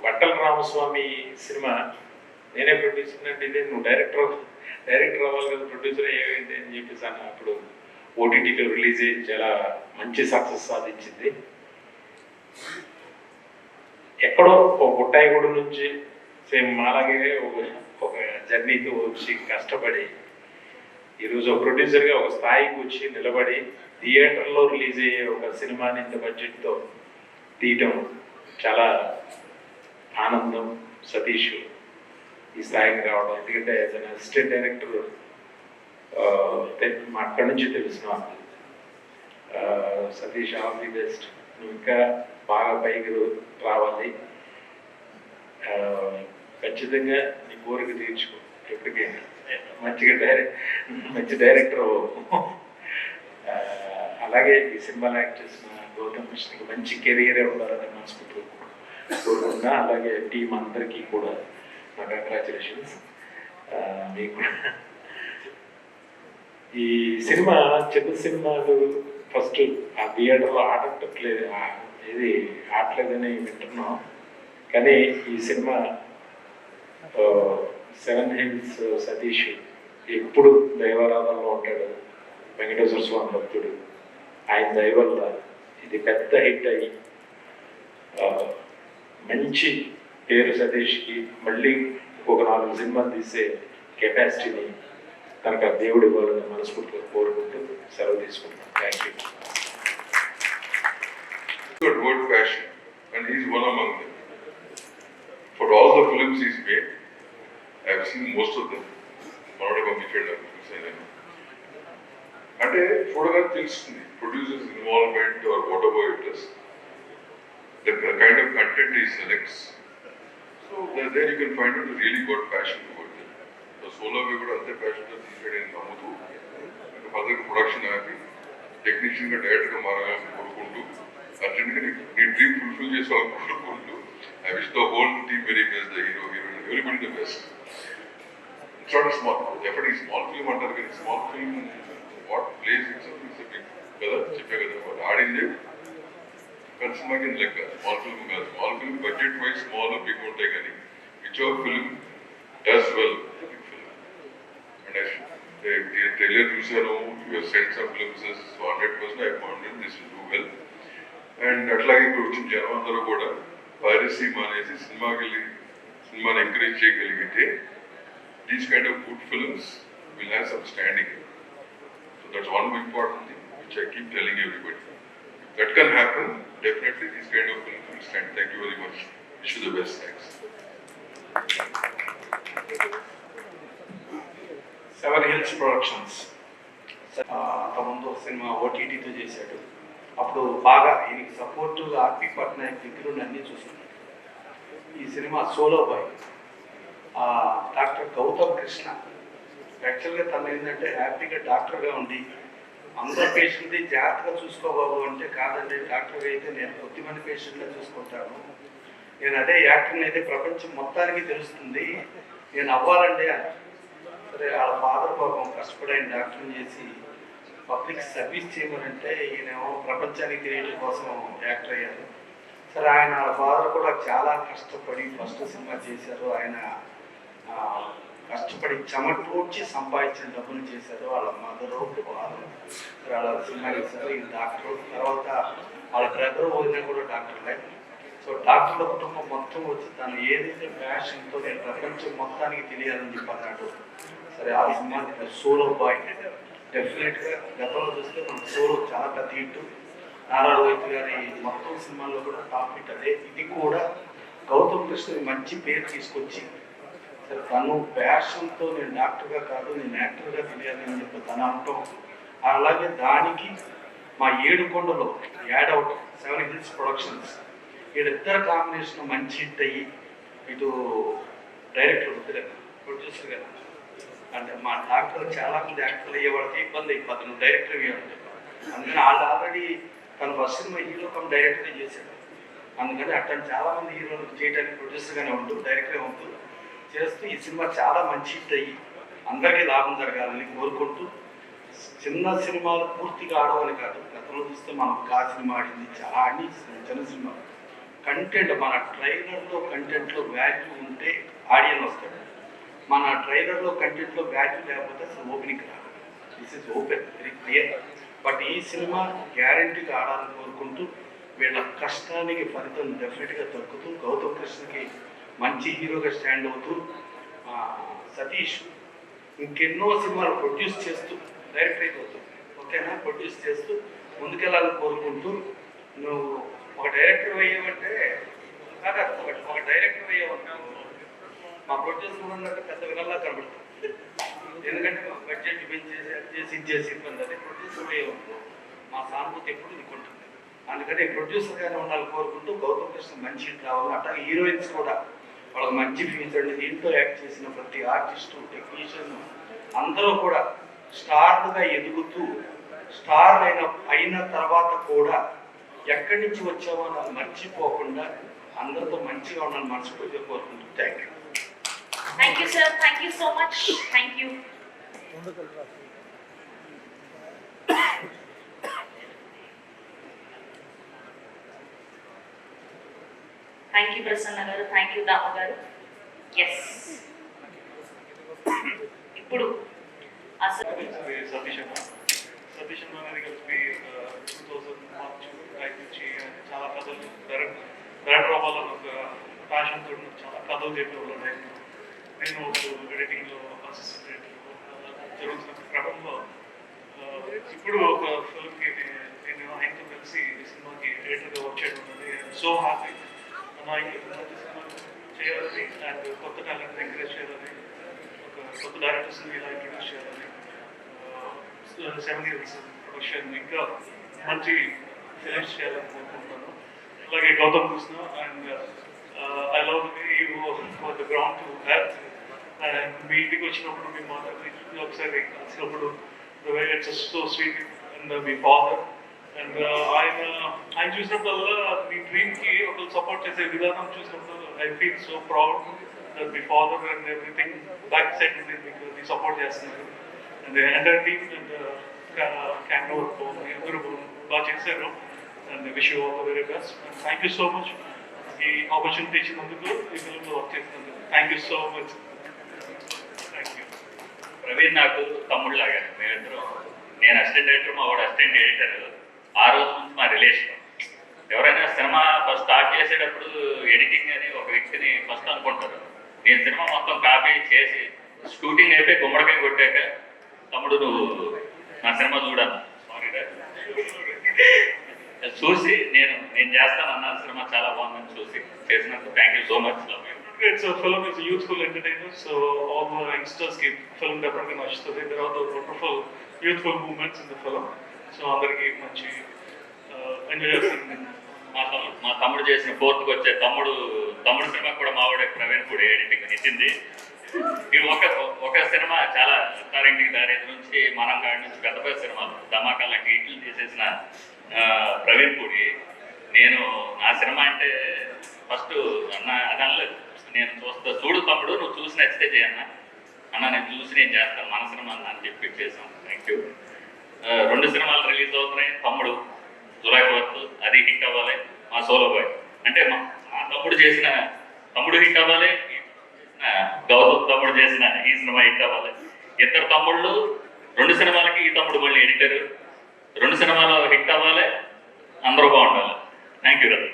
బట్టల రామస్వామి సినిమా నేనే ప్రొడ్యూసర్ అంటే, ఇదే నువ్వు డైరెక్టర్ అవ్వాలి కదా, ప్రొడ్యూసర్ అయ్యేది అని చెప్పేసి అన్న. అప్పుడు ఓటీటీలో రిలీజ్ అయ్యి చాలా మంచి సక్సెస్ సాధించింది. ఎక్కడో ఒక బుట్టాయిగూడ నుంచి సేమ్ అలాగే ఒక జర్నీతో వచ్చి కష్టపడి ఈరోజు ఒక ప్రొడ్యూసర్గా ఒక స్థాయికి వచ్చి నిలబడి థియేటర్లో రిలీజ్ అయ్యే ఒక సినిమాని ఇంత బడ్జెట్తో తీయటం చాలా ఆనందం. సతీష్ ఈ స్థాయికి రావడం, ఎందుకంటే యాజ్ అన్ అసిస్టెంట్ డైరెక్టర్ అక్కడి నుంచి తెలుసు నాకు. సతీష్ ఆల్ ది బెస్ట్, నువ్వు ఇంకా బాగా పైకి రావాలి. ఖచ్చితంగా నీ కోరిక తీర్చుకో, ఎప్పటికైనా మంచి డైరెక్టర్. అలాగే ఈ సినిమాలో యాక్ట్ చేసిన గౌతమ్ కృష్ణకి మంచి కెరీరే ఉండాలని మనస్ఫూర్తిగా కోరుకుంటున్నా. అలాగే టీం అందరికీ కూడా నా కంగ్రాచులేషన్స్. మీకు ఈ సినిమా చిన్న సినిమాలు ఫస్ట్ ఆ థియేటర్లో ఆడట్లేదు, ఇది ఆడలేదని వింటున్నాం. కానీ ఈ సినిమా సెవెన్ హిల్స్ సతీష్ ఎప్పుడు దైవారాధనలో ఉంటాడు, వెంకటేశ్వర స్వామి భక్తుడు. ఆయన దయ వల్ల ఇది పెద్ద హిట్ అయ్యి మంచి పేరు సతీష్కి మళ్ళీ ఒక 4 సినిమాలు తీసే కెపాసిటీని తనకు ఆ దేవుడి ఇవ్వాలని మనస్ఫూర్తిగా కోరుకుంటూ సెలవు తీసుకుంటాను. Thank you. Good word passion, and he's one among them. For all the films he's made, I've seen most of them. అంటే చూడగానే తెలుస్తుంది producers involvement or whatever it is, the kind of content he selects. So there you can find out a really good passion towards it. So Solo కూడా అంతే ప్యాషన్తో తీసాడని నమ్ముతూ ఫర్దర్ ప్రొడక్షన్ హ్యాపీ, టెక్నీషియన్గా డైరెక్టర్గా మారాలని కోరుకుంటూ, అర్జెంట్గా నీ డ్రీమ్ ఫుల్ఫిల్ చేసుకోవాలని కోరుకుంటూ, I wish the whole team very best, the hero, heroine, everybody the best. It's not a small, definitely small film అంటారు కానీ small film what plays itself is a big కదా, చెప్పే కదా వాళ్ళు ఆడిందే పెద్ద సినిమాకి లెక్క. స్మాల్ ఫిల్మ్ కాదు, small film budget wise small big ఉంటాయి కానీ which of film does well big film. And trailer చూసాను, your sent some films 100% I confident this will do well. And అట్లాగే ఇప్పుడు వచ్చిన జనం అందరూ కూడా పైరసీ మానేసి సినిమాని ఎంకరేజ్ చేయగలిగితే these kind of good films will have some standing. So that's one important thing which I keep telling everybody. If that can happen, definitely these kind of films will stand. Thank you very much. Wish you the best. Thanks. Seven hills productions ముందు సినిమా ఓటీటీతో చేశాడు. అప్పుడు బాగా ఈయనకి సపోర్టుగా ఆర్పి పట్నాయక్ దగ్గర అన్నీ చూసుకున్నాడు. ఈ cinema Solo Boy doctor Gautam Krishna యాక్చువల్గా తను ఏంటంటే హ్యాపీగా డాక్టర్గా ఉండి అందరు పేషెంట్ని జాగ్రత్తగా చూసుకోబాబు అంటే, కాదండి డాక్టర్గా అయితే నేను కొద్దిమంది పేషెంట్గా చూసుకుంటాను, నేను అదే యాక్టర్ని అయితే ప్రపంచం మొత్తానికి తెలుస్తుంది, నేను అవ్వాలండి అని. సరే వాళ్ళ ఫాదర్ పాపం కష్టపడిన డాక్టర్ని చేసి పబ్లిక్ సర్వీస్ చేయమనంటే ఈయనేమో ప్రపంచానికి తెలియడం కోసం యాక్టర్ అయ్యారు. సరే ఆయన వాళ్ళ ఫాదర్ కూడా చాలా కష్టపడి ఫస్ట్ సినిమా చేశారు. ఆయన కష్టపడి చెమటూడ్చి సంపాదించిన డబ్బులు చేశారు. వాళ్ళ మదరు వాళ్ళ సినిమా చేశారు. ఈ డాక్టర్ తర్వాత వాళ్ళ బ్రదర్ వదిన కూడా డాక్టర్లే. సో డాక్టర్ల కుటుంబం మొత్తం వచ్చి తను ఏదైతే ప్యాషన్తో నేను ప్రపంచం మొత్తానికి తెలియాలని చెప్పన్నాడు. సరే ఆ సినిమా సోలో బాయ్ డెఫినెట్గా గతంలో చూస్తే మన సోలో చాలా పెద్ద హిట్. నారాయణ వైద్య గారి మొత్తం సినిమాల్లో కూడా టాప్ హిట్ అదే. ఇది కూడా గౌతమ్ కృష్ణ మంచి పేరు తీసుకొచ్చి సరే తను ప్యాషన్తో నేను డాక్టర్గా కాదు నేను యాక్టర్గా తెలియాలి అని చెప్పి తను అనటం, అలాగే దానికి మా ఏడుకొండలో యాడ్ అవుట్ సెవెన్ హిల్స్ ప్రొడక్షన్స్ వీళ్ళిద్దరు కాంబినేషన్ మంచి హిట్ అయ్యి ఇటు డైరెక్టర్ ప్రొడ్యూసర్ కదా అంటే మా డాక్టర్ చాలామంది యాక్టర్లు అయ్యేవాళ్ళకి ఇబ్బంది అయిపోతుంది, నువ్వు డైరెక్టర్ అయ్యాడు. అందుకని వాళ్ళు ఆల్రెడీ తను ఫస్ట్ సినిమా హీరో కమ్ డైరెక్టర్గా చేశాడు. అందుకని అట్లాంటి చాలామంది హీరోలు చేయడానికి ప్రొడ్యూసర్గానే ఉంటూ డైరెక్టర్గా ఉంటూ చేస్తూ ఈ సినిమా చాలా మంచి హిట్ అయ్యి అందరికీ లాభం జరగాలని కోరుకుంటూ, చిన్న సినిమాలు పూర్తిగా ఆడవని కాదు, గతంలో చూస్తే మనం కా సినిమా ఆడింది చాలా అన్ని చిన్న సినిమా కంటెంట్ మన ట్రైలర్లో కంటెంట్లో వాల్యూ ఉంటే ఆడియన్స్ వస్తాడు, మన ట్రైలర్లో కంటెంట్లో వాల్యూ లేకపోతే అసలు ఓపెనింగ్ రాదు. This is open very clear. But ఈ సినిమా గ్యారంటీగా ఆడాలని కోరుకుంటూ వీళ్ళ కష్టానికి ఫలితం డెఫినెట్గా దక్కుతూ గౌతమ్ కృష్ణకి మంచి హీరోగా స్టాండ్ అవుతూ సతీష్ ఇంకెన్నో సినిమాలు ప్రొడ్యూస్ చేస్తూ డైరెక్టర్ అయిపోతూ ఓకేనా ప్రొడ్యూస్ చేస్తూ ముందుకెళ్ళాలని కోరుకుంటూ, నువ్వు ఒక డైరెక్టర్ అయ్యావంటే ఒక డైరెక్టర్ అయ్యావన్నా మా ప్రొడ్యూసర్ ఉన్నట్టు పెద్ద వినల్లా కనబడుతుంది. ఎందుకంటే బడ్జెట్ పెంచేసి చేసి ఇబ్బంది. అదే ప్రొడ్యూసర్ అయ్యావనుకో మా సానుభూతి ఎప్పుడు నీకు ఉంటుంది. అందుకని ప్రొడ్యూసర్గానే ఉండాలని కోరుకుంటూ గౌతమ్ కృష్ణ మంచి హిట్ రావాలి. అట్లాగే హీరోయిన్స్ కూడా వాళ్ళకి మంచి ఫ్యూచర్. దీంట్లో యాక్ట్ చేసిన ప్రతి ఆర్టిస్టు, టెక్నీషియన్ అందరూ కూడా స్టార్గా ఎదుగుతూ స్టార్ అయిన తర్వాత కూడా ఎక్కడి నుంచి వచ్చామో నాకు మర్చిపోకుండా అందరితో మంచిగా ఉండాలని మనస్ఫూర్తిగా కోరుకుంటూ thank you. Thank you sir, thank you so much, thank you. Thank you Prasanna గారు, థ్యాంక్ యూ దామ గారు. ఎస్, ఇప్పుడు సతీష్ అన్న అనేది కలిపి 2000 మార్చ్ నుంచి చాలా కథలు డైరెక్టర్ అవ్వాలని ఒక ప్యాషన్ తోటి చాలా కథలు చెప్పేవాళ్ళు. నేను ఎడిటింగ్లో అసిస్టెంట్ జరుగుతున్న క్రమంలో ఇప్పుడు ఒక ఫిల్మ్కి నేను ఆయనతో కలిసి సినిమాకి ఎడిటర్గా వచ్చేది ఉన్నది. సో హ్యాపీ సినిమా చేయాలని అండ్ కొత్త టాలెంట్ ఎంకరేజ్ చేయాలని, ఒక కొత్త డైరెక్టర్స్ని ఇలా ఇంట్రడ్యూస్ చేయాలని, 7 years ప్రొడక్షన్ ఇంకా మంచి ఫినిష్ చేయాలని కోరుకుంటున్నాను. అలాగే Gautham Krishna and I love for the ground to health. And మీ ఇంటికి వచ్చినప్పుడు మీ మాట్లాడి ఒకసారి కలిసినప్పుడు ఇట్స్ సో స్వీట్ అండ్ మీ ఫాదర్ అండ్ ఆయన చూసినప్పుడల్లా మీ డ్రీమ్కి ఒకరు సపోర్ట్ చేసే విధానం చూసినప్పుడు I feel so proud that మీ father and everything back side నుండి మీకు సపోర్ట్ చేస్తున్నారు. And entire team and candour అందరూ బాగా చేశారు. And wish you all the very best. Thank you so much ఈ ఆపర్చునిటీ ఇచ్చినందుకు, ఈ ఫిల్మ్లో వర్క్ చేసినందుకు. Thank you so much. Thank you. Praveen నాకు తమ్ముడు లాగా, మేమిద్దరం, నేను అసిస్టెంట్ డైరెక్టర్, మా వాడు అసిస్టెంట్ ఎడిటర్. ఆ రోజు నుంచి మా రిలేషన్. ఎవరైనా సినిమా ఫస్ట్ స్టార్ట్ చేసేటప్పుడు ఎడిటింగ్ అని ఒక వ్యక్తిని ఫస్ట్ అనుకుంటారు. నేను సినిమా మొత్తం కాపీ చేసి షూటింగ్ అయిపోయి గుమ్మడికాయ కొట్టాక, తమ్ముడు నువ్వు నా సినిమా చూడాలి చూసి నేను చేస్తానన్న సినిమా చాలా బాగుందని చూసి చేసినందుకు thank you so much. It's a film, it's a youthful entertainer, so all the youngsters ki film definitely nachutadi. There are the wonderful youthful movements in the film, so andariki manchi enjoy chestunnaru. మా తమ్ముడు చేసిన ఫోర్త్కి వచ్చే తమ్ముడు సినిమా కూడా మావాడే ప్రవీణ్ కూడా ఎడిటింగ్ ఇచ్చింది. ఇది ఒక సినిమా చాలా అత్తారింటికి దారి నుంచి మనం కాడి నుంచి పెద్ద పెద్ద సినిమాలు ధమాకా లాంటి ఇట్లు తీసేసిన ప్రవీణ్ పూడి. నేను నా సినిమా అంటే ఫస్ట్ అన్న అనలేదు, నేను చూడు తమ్ముడు నువ్వు చూసి నచ్చితే చేయన్న అన్న, నేను చూసి నేను చేస్తాను మన సినిమా అన్న అని చెప్పి చేసాం. Thank you. 2 సినిమాలు రిలీజ్ అవుతున్నాయి. తమ్ముడు జూలై 4th, అది హిట్ అవ్వాలి. మా సోలో బాయ్ అంటే మా తమ్ముడు హిట్ అవ్వాలి, గౌతమ్ తమ్ముడు చేసిన ఈ సినిమా హిట్ అవ్వాలి. ఇద్దరు తమ్ముళ్ళు 2 సినిమాలకి, ఈ తమ్ముడు మళ్ళీ ఎడిటర్, 2 సినిమాలు హిట్ అవ్వాలి, అందరూ బాగుండాలి. Thank you Ravi.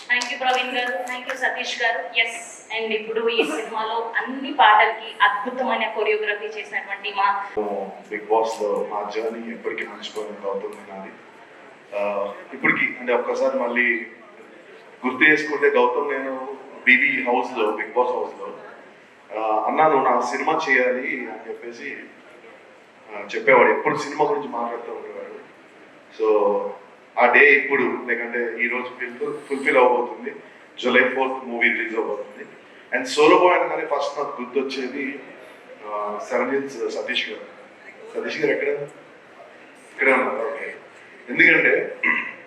Thank you Praveen గారు, థ్యాంక్ యూ సతీష్ గారు. ఎస్, అండ్ ఇప్పుడు ఈ సినిమాలో అన్ని పాటలకి అద్భుతమైన కొరియోగ్రఫీ చేసినటువంటి మా బిగ్ బాస్ లో మా జర్నీ ఎప్పటికీ మర్చిపోయిన గౌతమ్ నాది. ఇప్పటికి అంటే ఒక్కసారి మళ్ళీ గుర్తు చేసుకుంటే గౌతమ్ నేను బీబీ హౌస్లో, బిగ్ బాస్ హౌస్లో అన్నా నువ్వు నా సినిమా చేయాలి అని చెప్పేసి చెప్పేవాడు. ఎప్పుడు సినిమా గురించి మాట్లాడుతూ ఉండేవాడు. సో ఆ డే ఇప్పుడు లేకంటే ఈరోజు ఫుల్ఫిల్ అవ్వబోతుంది. జూలై 4th మూవీ రిలీజ్ అవ్వబోతుంది. అండ్ సోలో బాయ్ అనగానే ఫస్ట్ నాకు గుర్తొచ్చేది 7 years సతీష్ గారు. సతీష్ గారు ఇక్కడే ఉన్నారు. ఓకే, ఎందుకంటే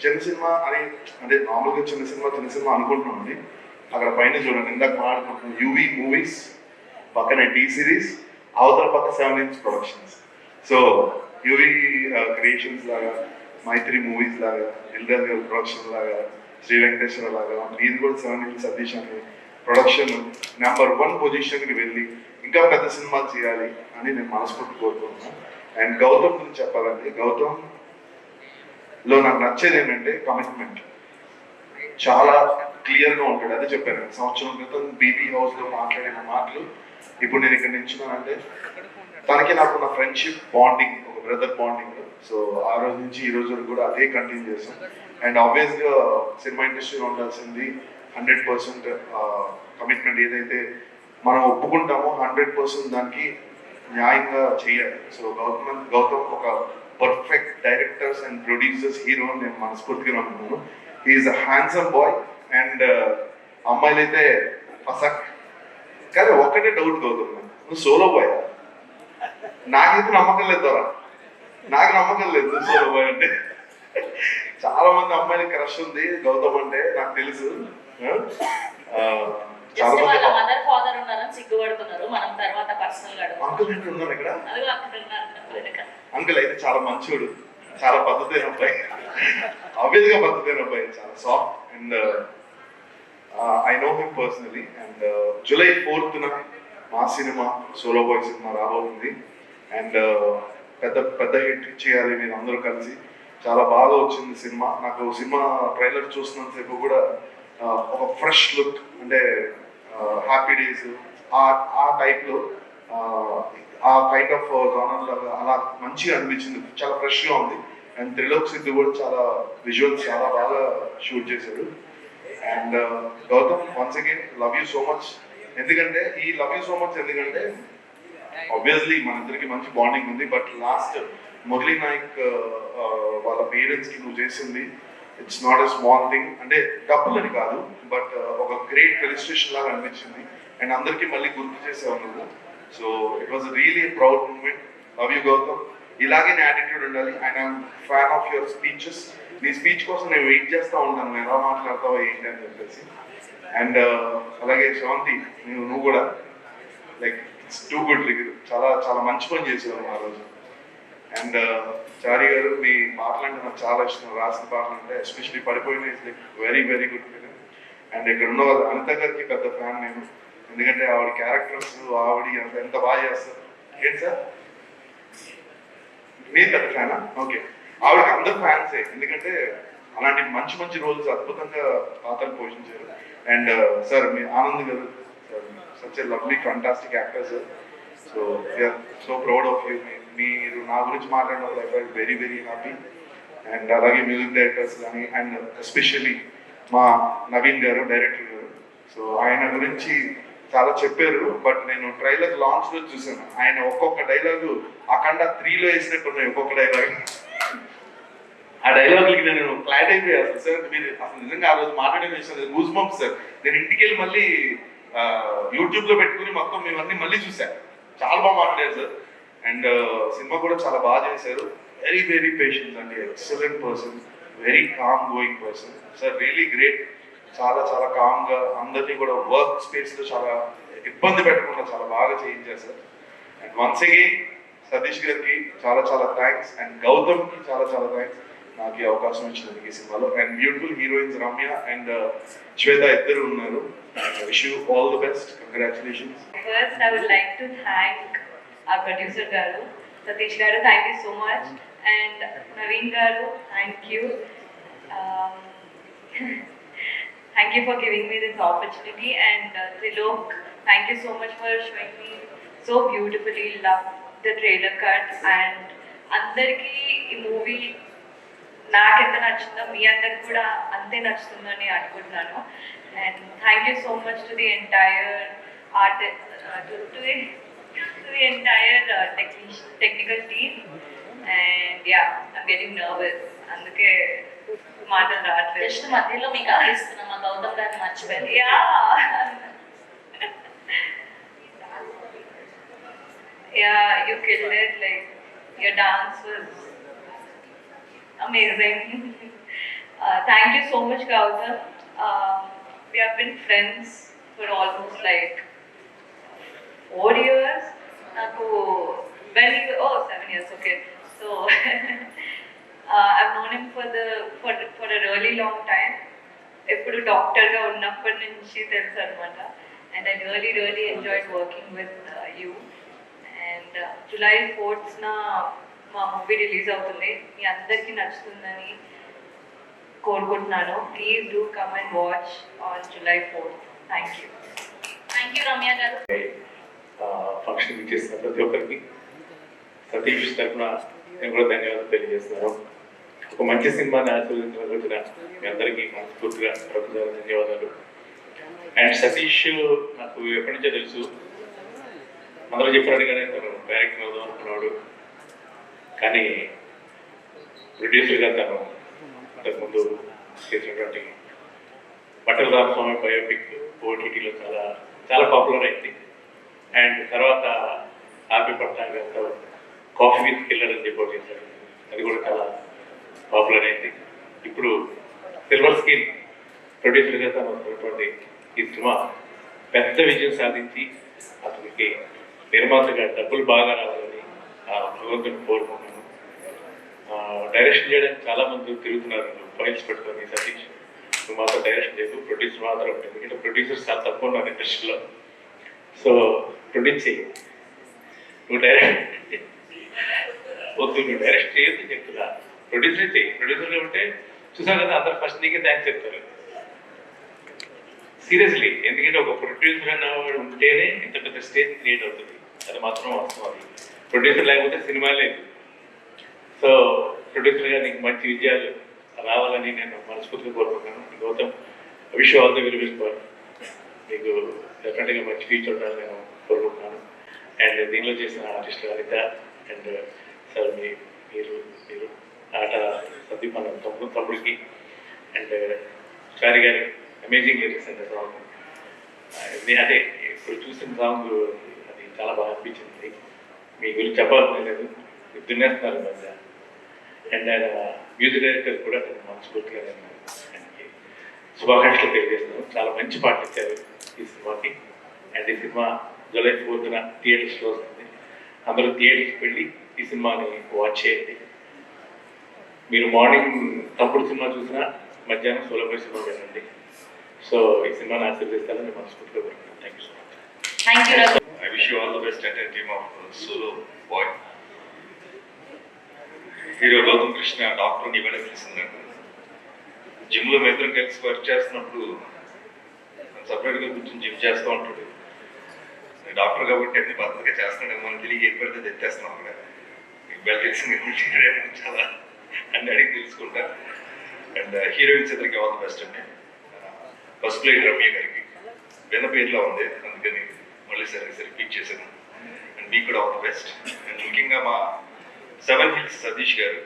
చిన్న సినిమా అని అంటే నార్మల్గా చిన్న సినిమా అనుకుంటున్నామండి. అక్కడ పైన చూడండి, ఇందాక మాట్లాడుకుంటున్నాం యూవీ మూవీస్, పక్కన టీ సిరీస్, అవతల పక్క 7 years productions. So UV creations లాగా, మైత్రి మూవీస్ లాగా, ఇల్దర్ గారి ప్రొడక్షన్ లాగా, శ్రీ వెంకటేశ్వర లాగా ఇది కూడా 7 years సతీష్ అనే ప్రొడక్షన్ నెంబర్ 1 పొజిషన్కి వెళ్ళి ఇంకా పెద్ద సినిమాలు చేయాలి అని నేను మనస్ఫూర్తి కోరుకుంటున్నాను. అండ్ గౌతమ్ గురించి చెప్పాలంటే, గౌతమ్లో నాకు నచ్చేది ఏంటంటే కమిట్మెంట్. చాలా క్లియర్గా ఉంటాడు. అదే చెప్పాను, సంవత్సరం క్రితం బీబీ హౌస్లో మాట్లాడిన మాటలు ఇప్పుడు నేను ఇక్కడ నిల్చున్నానంటే తనకి నాకున్న ఫ్రెండ్షిప్ బాండింగ్, ఒక బ్రదర్ బాండింగ్. సో ఆ రోజు నుంచి ఈ రోజు వరకు కూడా అదే కంటిన్యూ చేస్తాం. అండ్ ఆబ్వియస్గా సినిమా ఇండస్ట్రీలో ఉండాల్సింది 100% కమిట్మెంట్. ఏదైతే మనం ఒప్పుకుంటామో 100% దానికి న్యాయంగా చేయాలి. సో గౌతమ్ ఒక perfect directors and producers hero అని నేను మనస్ఫూర్తిగా నమ్ముతున్నాను. He is a handsome boy and అమ్మాయిలు అయితే పసక్. కానీ ఒక్కటే డౌట్ అవుతుంది, నువ్వు సోలో బాయ్? నాకైతే నమ్మకం లేదు దొరా, నాకు నమ్మకం లేదు నువ్వు సోలో బాయ్ అంటే. చాలా మంది అమ్మాయిలకి క్రష్ ఉంది గౌతమ్ అంటే, నాకు తెలుసు. చాలా మంది మదర్ ఫాదర్ ఉన్నారని సిగ్గుపడుతున్నారు. మనం తర్వాత పర్సనల్ గా అంకుల్ అంటే ఉన్నారు ఇక్కడ. అదిగో అక్కడ ఉన్నారు. అంకుల్ అయితే చాలా మంచోడు, చాలా పద్ధతైన అబ్బాయి, ఆబ్వియస్ గా పద్ధతైన అబ్బాయి, చాలా soft. And I know him personally. And July 4th మా సినిమా సోలో బాయ్ సినిమా రాబోతుంది. అండ్ పెద్ద పెద్ద హిట్ చేయాలి మీరు అందరూ కలిసి. చాలా బాగా వచ్చింది సినిమా. నాకు సినిమా ట్రైలర్ చూసినంతసేపు కూడా ఒక ఫ్రెష్ లుక్, అంటే హ్యాపీ డేస్ ఆ టైప్లో, ఆ కైండ్ ఆఫ్ జానర్ లాగా అలా మంచిగా అనిపించింది. చాలా ఫ్రెష్గా ఉంది. అండ్ త్రిలోక్ సిద్ధు కూడా చాలా విజువల్స్ చాలా బాగా షూట్ చేశాడు. And Gautam, once again love you so much. ఎందుకంటే ఈ లవ్ యూ సో మచ్ ఎందుకంటే ఆబ్వియస్లీ మన ఇద్దరికి మంచి బాండింగ్ ఉంది. బట్ లాస్ట్ మురళీ నాయక్ వాళ్ళ పేరెంట్స్కి నువ్వు చేసింది it's not a small thing. అంటే డబ్బులని కాదు, బట్ ఒక గ్రేట్ రిజిస్ట్రేషన్ లాగా అనిపించింది. అండ్ అందరికీ మళ్ళీ గుర్తు చేసావు నువ్వు. So it was really proud moment. Love you Gautam. ఇలాగే నీ యాటిట్యూడ్ ఉండాలి. And I'm fan of your speeches. నీ స్పీచ్ కోసం నేను వెయిట్ చేస్తూ ఉంటాను, ఎలా మాట్లాడతావో ఏంటి అని చెప్పేసి. అండ్ అలాగే శ్రవంతి, నువ్వు కూడా లైక్ ఇట్స్ టూ గుడ్. చాలా చాలా మంచి పని చేసేవారు ఆ రోజు. అండ్ చారి గారు, మీ పాటలు అంటే నాకు చాలా ఇష్టం. రాసిన పాటలు అంటే ఎస్పెషలీ పడిపోయిన it's like very very good film. And ఇక్కడ ఉన్న వాళ్ళు అనిత గారికి పెద్ద ఫ్యాన్ నేను. ఎందుకంటే ఆవిడ క్యారెక్టర్స్, ఆవిడ ఎంత బాగా చేస్తారు. ఏంటి సార్ మీరు పెద్ద ఫ్యానా? ఓకే, ఆవిడకి అందరు ఫ్యాన్సే. ఎందుకంటే అలాంటి మంచి మంచి రోల్స్ అద్భుతంగా పాత్రలు పోషించారు. అండ్ సార్ మీ Anand garu, such a lovely fantastic actor sir. So we're so proud of you. మీరు నా గురించి మాట్లాడినప్పుడు I felt very very happy. And అలాగే మ్యూజిక్ డైరెక్టర్స్ కానీ, అండ్ ఎస్పెషల్లీ మా నవీన్ గారు, డైరెక్టర్ గారు. సో ఆయన గురించి చాలా చెప్పారు, బట్ నేను ట్రైలర్ లాంచ్ లో చూసాను. ఆయన ఒక్కొక్క డైలాగు అఖండ 3లో వేసినట్టున్నాయి. ఒక్కొక్క డైలాగ్, ఆ డైలాగులకి నేను ఫ్లాట్ అయిపోయాను సార్. మీరు అసలు నిజంగా ఆ రోజు మాట్లాడిన విషయం గూస్ బంప్స్ సార్. నేను ఇంటికి వెళ్ళి మళ్ళీ యూట్యూబ్ లో పెట్టుకుని మొత్తం మేమన్నీ మళ్ళీ చూసాను. చాలా బాగా మాట్లాడారు సార్. అండ్ సినిమా కూడా చాలా బాగా చేశారు. వెరీ వెరీ పేషెన్స్ అండి, excellent person, very calm going person sir. Really great. చాలా చాలా కామ్గా అందరినీ కూడా వర్క్ స్పేస్లో చాలా ఇబ్బంది పెట్టకుండా చాలా బాగా చేయించారు sir. And once again Satish గారికి చాలా చాలా థ్యాంక్స్. అండ్ గౌతమ్కి చాలా చాలా థ్యాంక్స్ నాకు ఈ అవకాశం ఇచ్చినందుకు ఈ సినిమాలో. And beautiful heroines Ramya and Swetha ఇద్దరు ఉన్నారు. Wish you all the best. Congratulations. First, I would like to thank our producer Garu, Satish Garu, thank you so much, and Naveen Garu, thank you. Thank you for giving me this opportunity, and Trilok, thank you so much for showing me so beautifully. Love the trailer cut, and andarki ee movie నాకెంత నచ్చిందో మీ అందరికి కూడా అంతే నచ్చుతుందని అనుకుంటున్నాను. And thank you so much to the entire art, to the entire technical team. And yeah, I'm getting nervous, అందుకే మాటలు రావట్లేదు. జస్ట్ మధ్యలో మీకు అందిస్తున్నాం, మా గౌతమ్ గారిని మర్చిపోయింది. Yeah yeah, you killed it. Like your dance was amazing. Thank you so much, Gautam. We have been friends for almost like 4 years. When he, 7 years, okay. So I've known him for a really long time. ఎప్పుడు డాక్టర్గా ఉన్నప్పటి నుంచి తెలుసు అనమాట. And I really enjoyed working with you. And July 4th మా మూవీ రిలీజ్ అవుతుంది. మీ అందరికీ నచ్చుతుందని కోరుకుంటున్నాను. Please do come and watch on July 4th. Thank you. Thank you Ramya గారు. ఫంక్షన్ చేసిన ప్రతి ఒక్కరికి సతీష్ తరఫున నేను కూడా ధన్యవాదాలు తెలియజేస్తున్నాను. ఒక మంచి సినిమాని ఆశీర్వదించిన మీ అందరికీ మనస్ఫూర్తిగా ప్రకృతి ధన్యవాదాలు. అండ్ సతీష్ నాకు ఎప్పటి నుంచో తెలుసు. అందరూ చెప్పినట్టుగానే తను డైరెక్టర్ అవుదాం అనుకున్నాడు, కానీ ప్రొడ్యూసర్గా తను అంతకుముందు చేసినటువంటి బట్టల రామస్వామి బయోపిక్ ఓటీటీలో చాలా చాలా పాపులర్ అయింది. అండ్ తర్వాత ఆర్పి పట్నాయక్ గారితో కాఫీ విత్ కిల్లర్ అని చెప్పి చేశారు, అది కూడా చాలా పాపులర్ అయింది. ఇప్పుడు సిల్వర్ స్క్రీన్ ప్రొడ్యూసర్గా తను వస్తున్నటువంటి ఈ సినిమా పెద్ద విజయం సాధించి అతనికి నిర్మాతగా డబ్బులు బాగా రావాలని భగవంతుని కోరుకున్నాను. డైరెక్షన్ చేయడానికి చాలా మంది తిరుగుతున్నారు, ఫైల్స్ పెట్టుకొని సతీష్ నువ్వు మాత్రం డైరెక్షన్ చేయదు, ప్రొడ్యూసర్ మాత్రం ఉంటుంది. ఎందుకంటే ప్రొడ్యూసర్స్ చాలా తక్కువ ఉన్నారు ఇండస్ట్రీలో. సో ప్రొడ్యూస్ చేయి, నువ్వు డైరెక్ట్ వద్దు, నువ్వు డైరెక్ట్ చేయొద్దు చెప్తున్నా, ప్రొడ్యూసర్ చేయి. ప్రొడ్యూసర్గా ఉంటే చూసావు కదా అందరు ఫస్ట్ నీకే థ్యాంక్స్ చెప్తారు సీరియస్లీ. ఎందుకంటే ఒక ప్రొడ్యూసర్ అన్న ఉంటేనే ఇంత పెద్ద స్టేజ్ క్రియేట్ అవుతుంది, అది మాత్రం వాస్తవం. ప్రొడ్యూసర్ లేకపోతే సినిమా లేదు. సో ప్రొడ్యూసర్గా నీకు మంచి విజయాలు రావాలని నేను మనస్ఫూర్తిగా కోరుకుంటున్నాను. Gautam, wish all the very best for నీకు డెఫినెట్గా మంచి ఫ్యూచర్ ఉండాలని నేను కోరుకుంటున్నాను. అండ్ దీనిలో చేసిన ఆర్టిస్ట్ అనిత అండ్ సార్ మీరు ఆట సందీప్ అన్న తమ్ముడికి అండ్ చారి గారి అమేజింగ్ లిరిక్స్ అండ్ సాంగ్. అదే ఇప్పుడు చూసిన సాంగ్ అది చాలా బాగా అనిపించింది. మీ గురించి చెప్పాల్సిన లేదు, మీరు దున్నేస్తున్నారు మధ్య. అండ్ ఆయన మ్యూజిక్ డైరెక్టర్ కూడా నేను మనస్ఫూర్తిగా నేను ఆయనకి శుభాకాంక్షలు తెలియజేస్తున్నాను. చాలా మంచి పాటలు ఇచ్చారు ఈ సినిమాకి. అండ్ ఈ సినిమా జూలై 4th థియేటర్స్లో వస్తుంది. అందరూ థియేటర్స్కి వెళ్ళి ఈ సినిమాని వాచ్ చేయండి. మీరు మార్నింగ్ తప్పుడు సినిమా చూసినా మధ్యాహ్నం సోలోబాయ్ సినిమా వినండి. సో ఈ సినిమాని ఆశీర్వదిస్తారని నేను మనస్ఫూర్తిగా కోరుకుంటున్నాను. Thank you so much. I wish you all the best at a team of Solo Boy. Hero Gautam Krishna doctor ఇవాళ తెలిసిందండి. జిమ్లో మేద్దరం కలిసి వర్క్ చేస్తున్నప్పుడు సపరేట్గా కూర్చొని జిమ్ చేస్తూ ఉంటాడు. డాక్టర్ కాబట్టి అన్ని పద్ధతిగా చేస్తున్నాడు, మనం తిరిగి ఏది పడితే తెచ్చేస్తున్నాం అక్కడ. ఇవాళ తెలిసింది చాలా అన్ని అడిగి తెలుసుకుంటా. అండ్ హీరోయిన్స్ ఇద్దరికి ఆల్ ది బెస్ట్ అండి. ఫస్ట్ ప్లేట్ రమ్య గారికి విన్న పేర్లో ఉంది, అందుకని మళ్ళీ సరే రిపీట్ చేశాను. అండ్ మీకు కూడా ఆల్ ది బెస్ట్. అండ్ ముఖ్యంగా మా 7 Hills సతీష్ గారు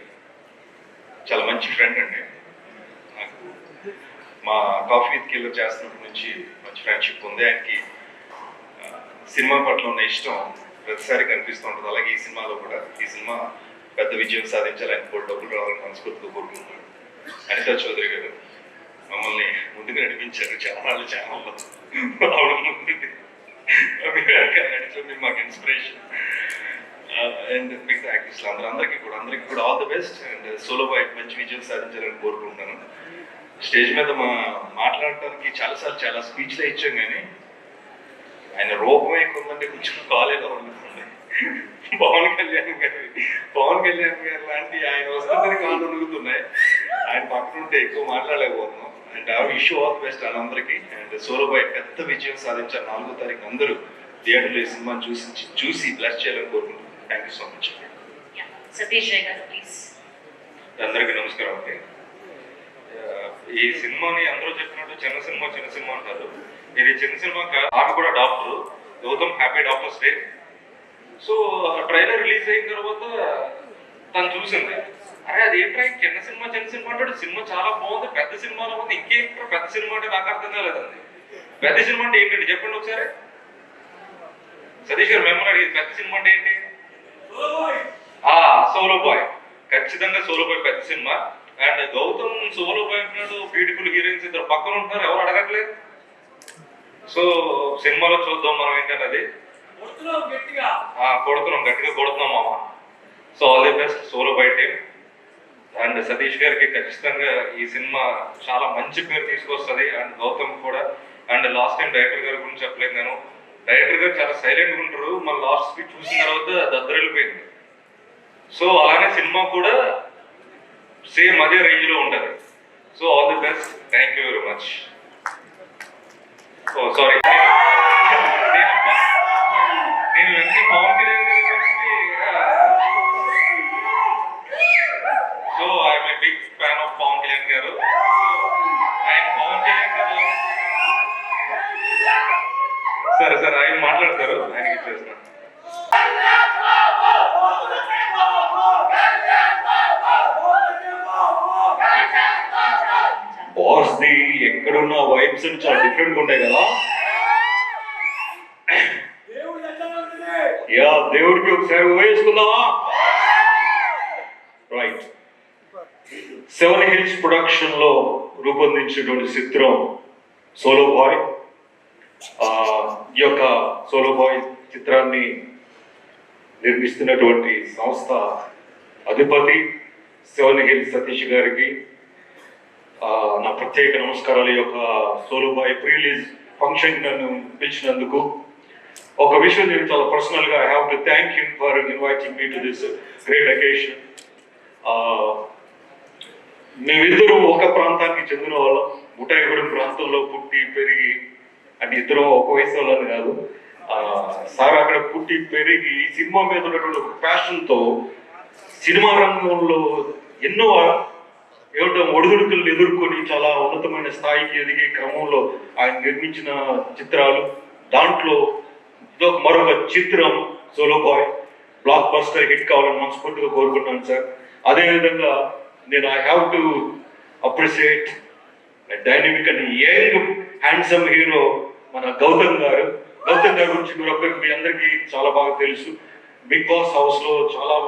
చాలా మంచి ఫ్రెండ్ అండి నాకు. మా కాఫీ విత్ కిల్లర్ చేస్తున్నప్పటి నుంచి మంచి ఫ్రెండ్షిప్ ఉంది. ఆయనకి సినిమా పట్ల ఉన్న ఇష్టం ప్రతిసారి కనిపిస్తూ ఉంటుంది. అలాగే ఈ సినిమాలో కూడా ఈ సినిమా పెద్ద విజయం సాధించాలి, ఆయన కూడా డబ్బులు రావాలని మనస్ఫూర్తిగా కోరుకుంటున్నాను. అనితా చౌదరి గారు మమ్మల్ని ముందుగా నడిపించారు ఛానల్లో. ఆవిడ ముందు నడిచే మాకు ఇన్స్పిరేషన్. అండ్ మిగతా యాక్టర్స్లు అందరికీ కూడా all the best. And solo Boy మంచి విజయం సాధించాలని కోరుకుంటున్నాను. స్టేజ్ మీద మాట్లాడటానికి చాలాసార్లు చాలా స్పీచ్లే ఇచ్చాం, కానీ ఆయన రూపమే కొందంటే కొంచెం కాలేదో ఉంటుంది. పవన్ కళ్యాణ్ గారు లాంటి ఆయన వస్తుందని కాళ్ళు ఉనుగుతున్నాయి, ఆయన పక్కన ఉంటే ఎక్కువ మాట్లాడలేకపోతున్నాం. అండ్ ఆ విష్ ఆల్ ది బెస్ట్ అందరికీ. అండ్ సోలో బాయ్ పెద్ద విజయం సాధించారు. 4వ తారీఖు అందరూ థియేటర్లో ఈ సినిమాని చూసి బ్లెస్ చేయాలని కోరుకుంటున్నాను. Thank you so much. Satish గారు ప్లీజ్. అందరికీ నమస్కారం అండి. ఈ సినిమాని అందరూ చెప్పినట్టు చిన్న సినిమా అంటారు. ఇది చిన్న సినిమా కాదు. ఆమె కూడా doctor, Gautam happy doctors day. So trailer release అయిన తర్వాత తను చూసింది, అరే అది ఏంట్రా చిన్న సినిమా అంటాడు, సినిమా చాలా బాగుంది, పెద్ద సినిమాలో ఉంది, ఇంకేంటారు పెద్ద సినిమా అంటే నాకు అర్థం కాలేదండి. పెద్ద సినిమా అంటే ఏంటండి చెప్పండి ఒకసారి. సతీష్ గారు మిమ్మల్ని అడిగింది పెద్ద సినిమా అంటే ఏంటి? Solo Boy. ఖచ్చితంగా సోలో బాయ్ పెద్ద cinema. And Gautam Solo Boy అంటున్నాడు, బ్యూటిఫుల్ హీరోయిన్స్ ఇద్దరు పక్కన ఉంటున్నారు, ఎవరు అడగట్లేదు. సో సినిమాలో చూద్దాం మనం ఏంటన్నది. గట్టిగా కొడుతున్నాం మామ. So all the best Solo Boy team. And Satish గారికి ఖచ్చితంగా ఈ సినిమా చాలా మంచి పేరు తీసుకొస్తుంది. అండ్ గౌతమ్ కూడా. అండ్ లాస్ట్ టైం డైరెక్టర్ గారి గురించి చెప్పలేదు నేను. డైరెక్టర్ గారు చాలా సైలెంట్గా ఉంటారు, మన లాస్ట్ స్పీచ్ చూసిన తర్వాత దద్దరిల్లిపోయింది. సో అలానే సినిమా కూడా సేమ్ అదే రేంజ్ లో ఉంటుంది. So all the best. Thank you very much. Sorry, నేను వెంటనే పవన్ కళ్యాణ్ గారి గురించి. So I'm a big fan of Pawan Kalyan garu. ఆయన పవన్ కళ్యాణ్ గారు సరే ఆయన మాట్లాడతారు, ఆయనకి ఇచ్చేస్తాను. డిఫరెంట్గా ఉంటాయి కదా. యా, దేవుడికి ఒకసారి వేసుకుందామా? రైట్. 7 Hills ప్రొడక్షన్ లో రూపొందించినటువంటి చిత్రం సోలో బాయ్. ఈ యొక్క సోలో బాయ్ చిత్రాన్ని నిర్మిస్తున్నటువంటి సంస్థ అధిపతి 7 Hills సతీష్ గారికి నా ప్రత్యేక నమస్కారాలు. ఈ యొక్క solo boy pre release function నన్ను పిలిచినందుకు. ఒక విషయం నేను చాలా పర్సనల్ గా I have to thank him for inviting me to this great occasion. మేమిద్దరూ ఒక ప్రాంతానికి చెందిన వాళ్ళం, ముఠాయిగూడెం ప్రాంతంలో పుట్టి పెరిగి, అంటే ఇద్దరం ఒక వయసు వాళ్ళని కాదు. సార్ అక్కడ పుట్టి పెరిగి సినిమా మీద ఉన్నటువంటి ఒక ప్యాషన్తో సినిమా రంగంలో ఎన్నో ఒడిదుడుకులను ఎదుర్కొని చాలా ఉన్నతమైన స్థాయికి ఎదిగే క్రమంలో ఆయన నిర్మించిన చిత్రాలు, దాంట్లో మరొక చిత్రం Solo Boy blockbuster hit కావాలని మనస్ఫూర్తిగా కోరుకుంటున్నాను సార్. అదేవిధంగా నేను I have to appreciate dynamic and young handsome hero మన గౌతమ్ గారు. గౌతమ్ గారి గురించి మీ అందరికీ చాలా బాగా తెలుసు. బిగ్ బాస్ హౌస్ లో చాలా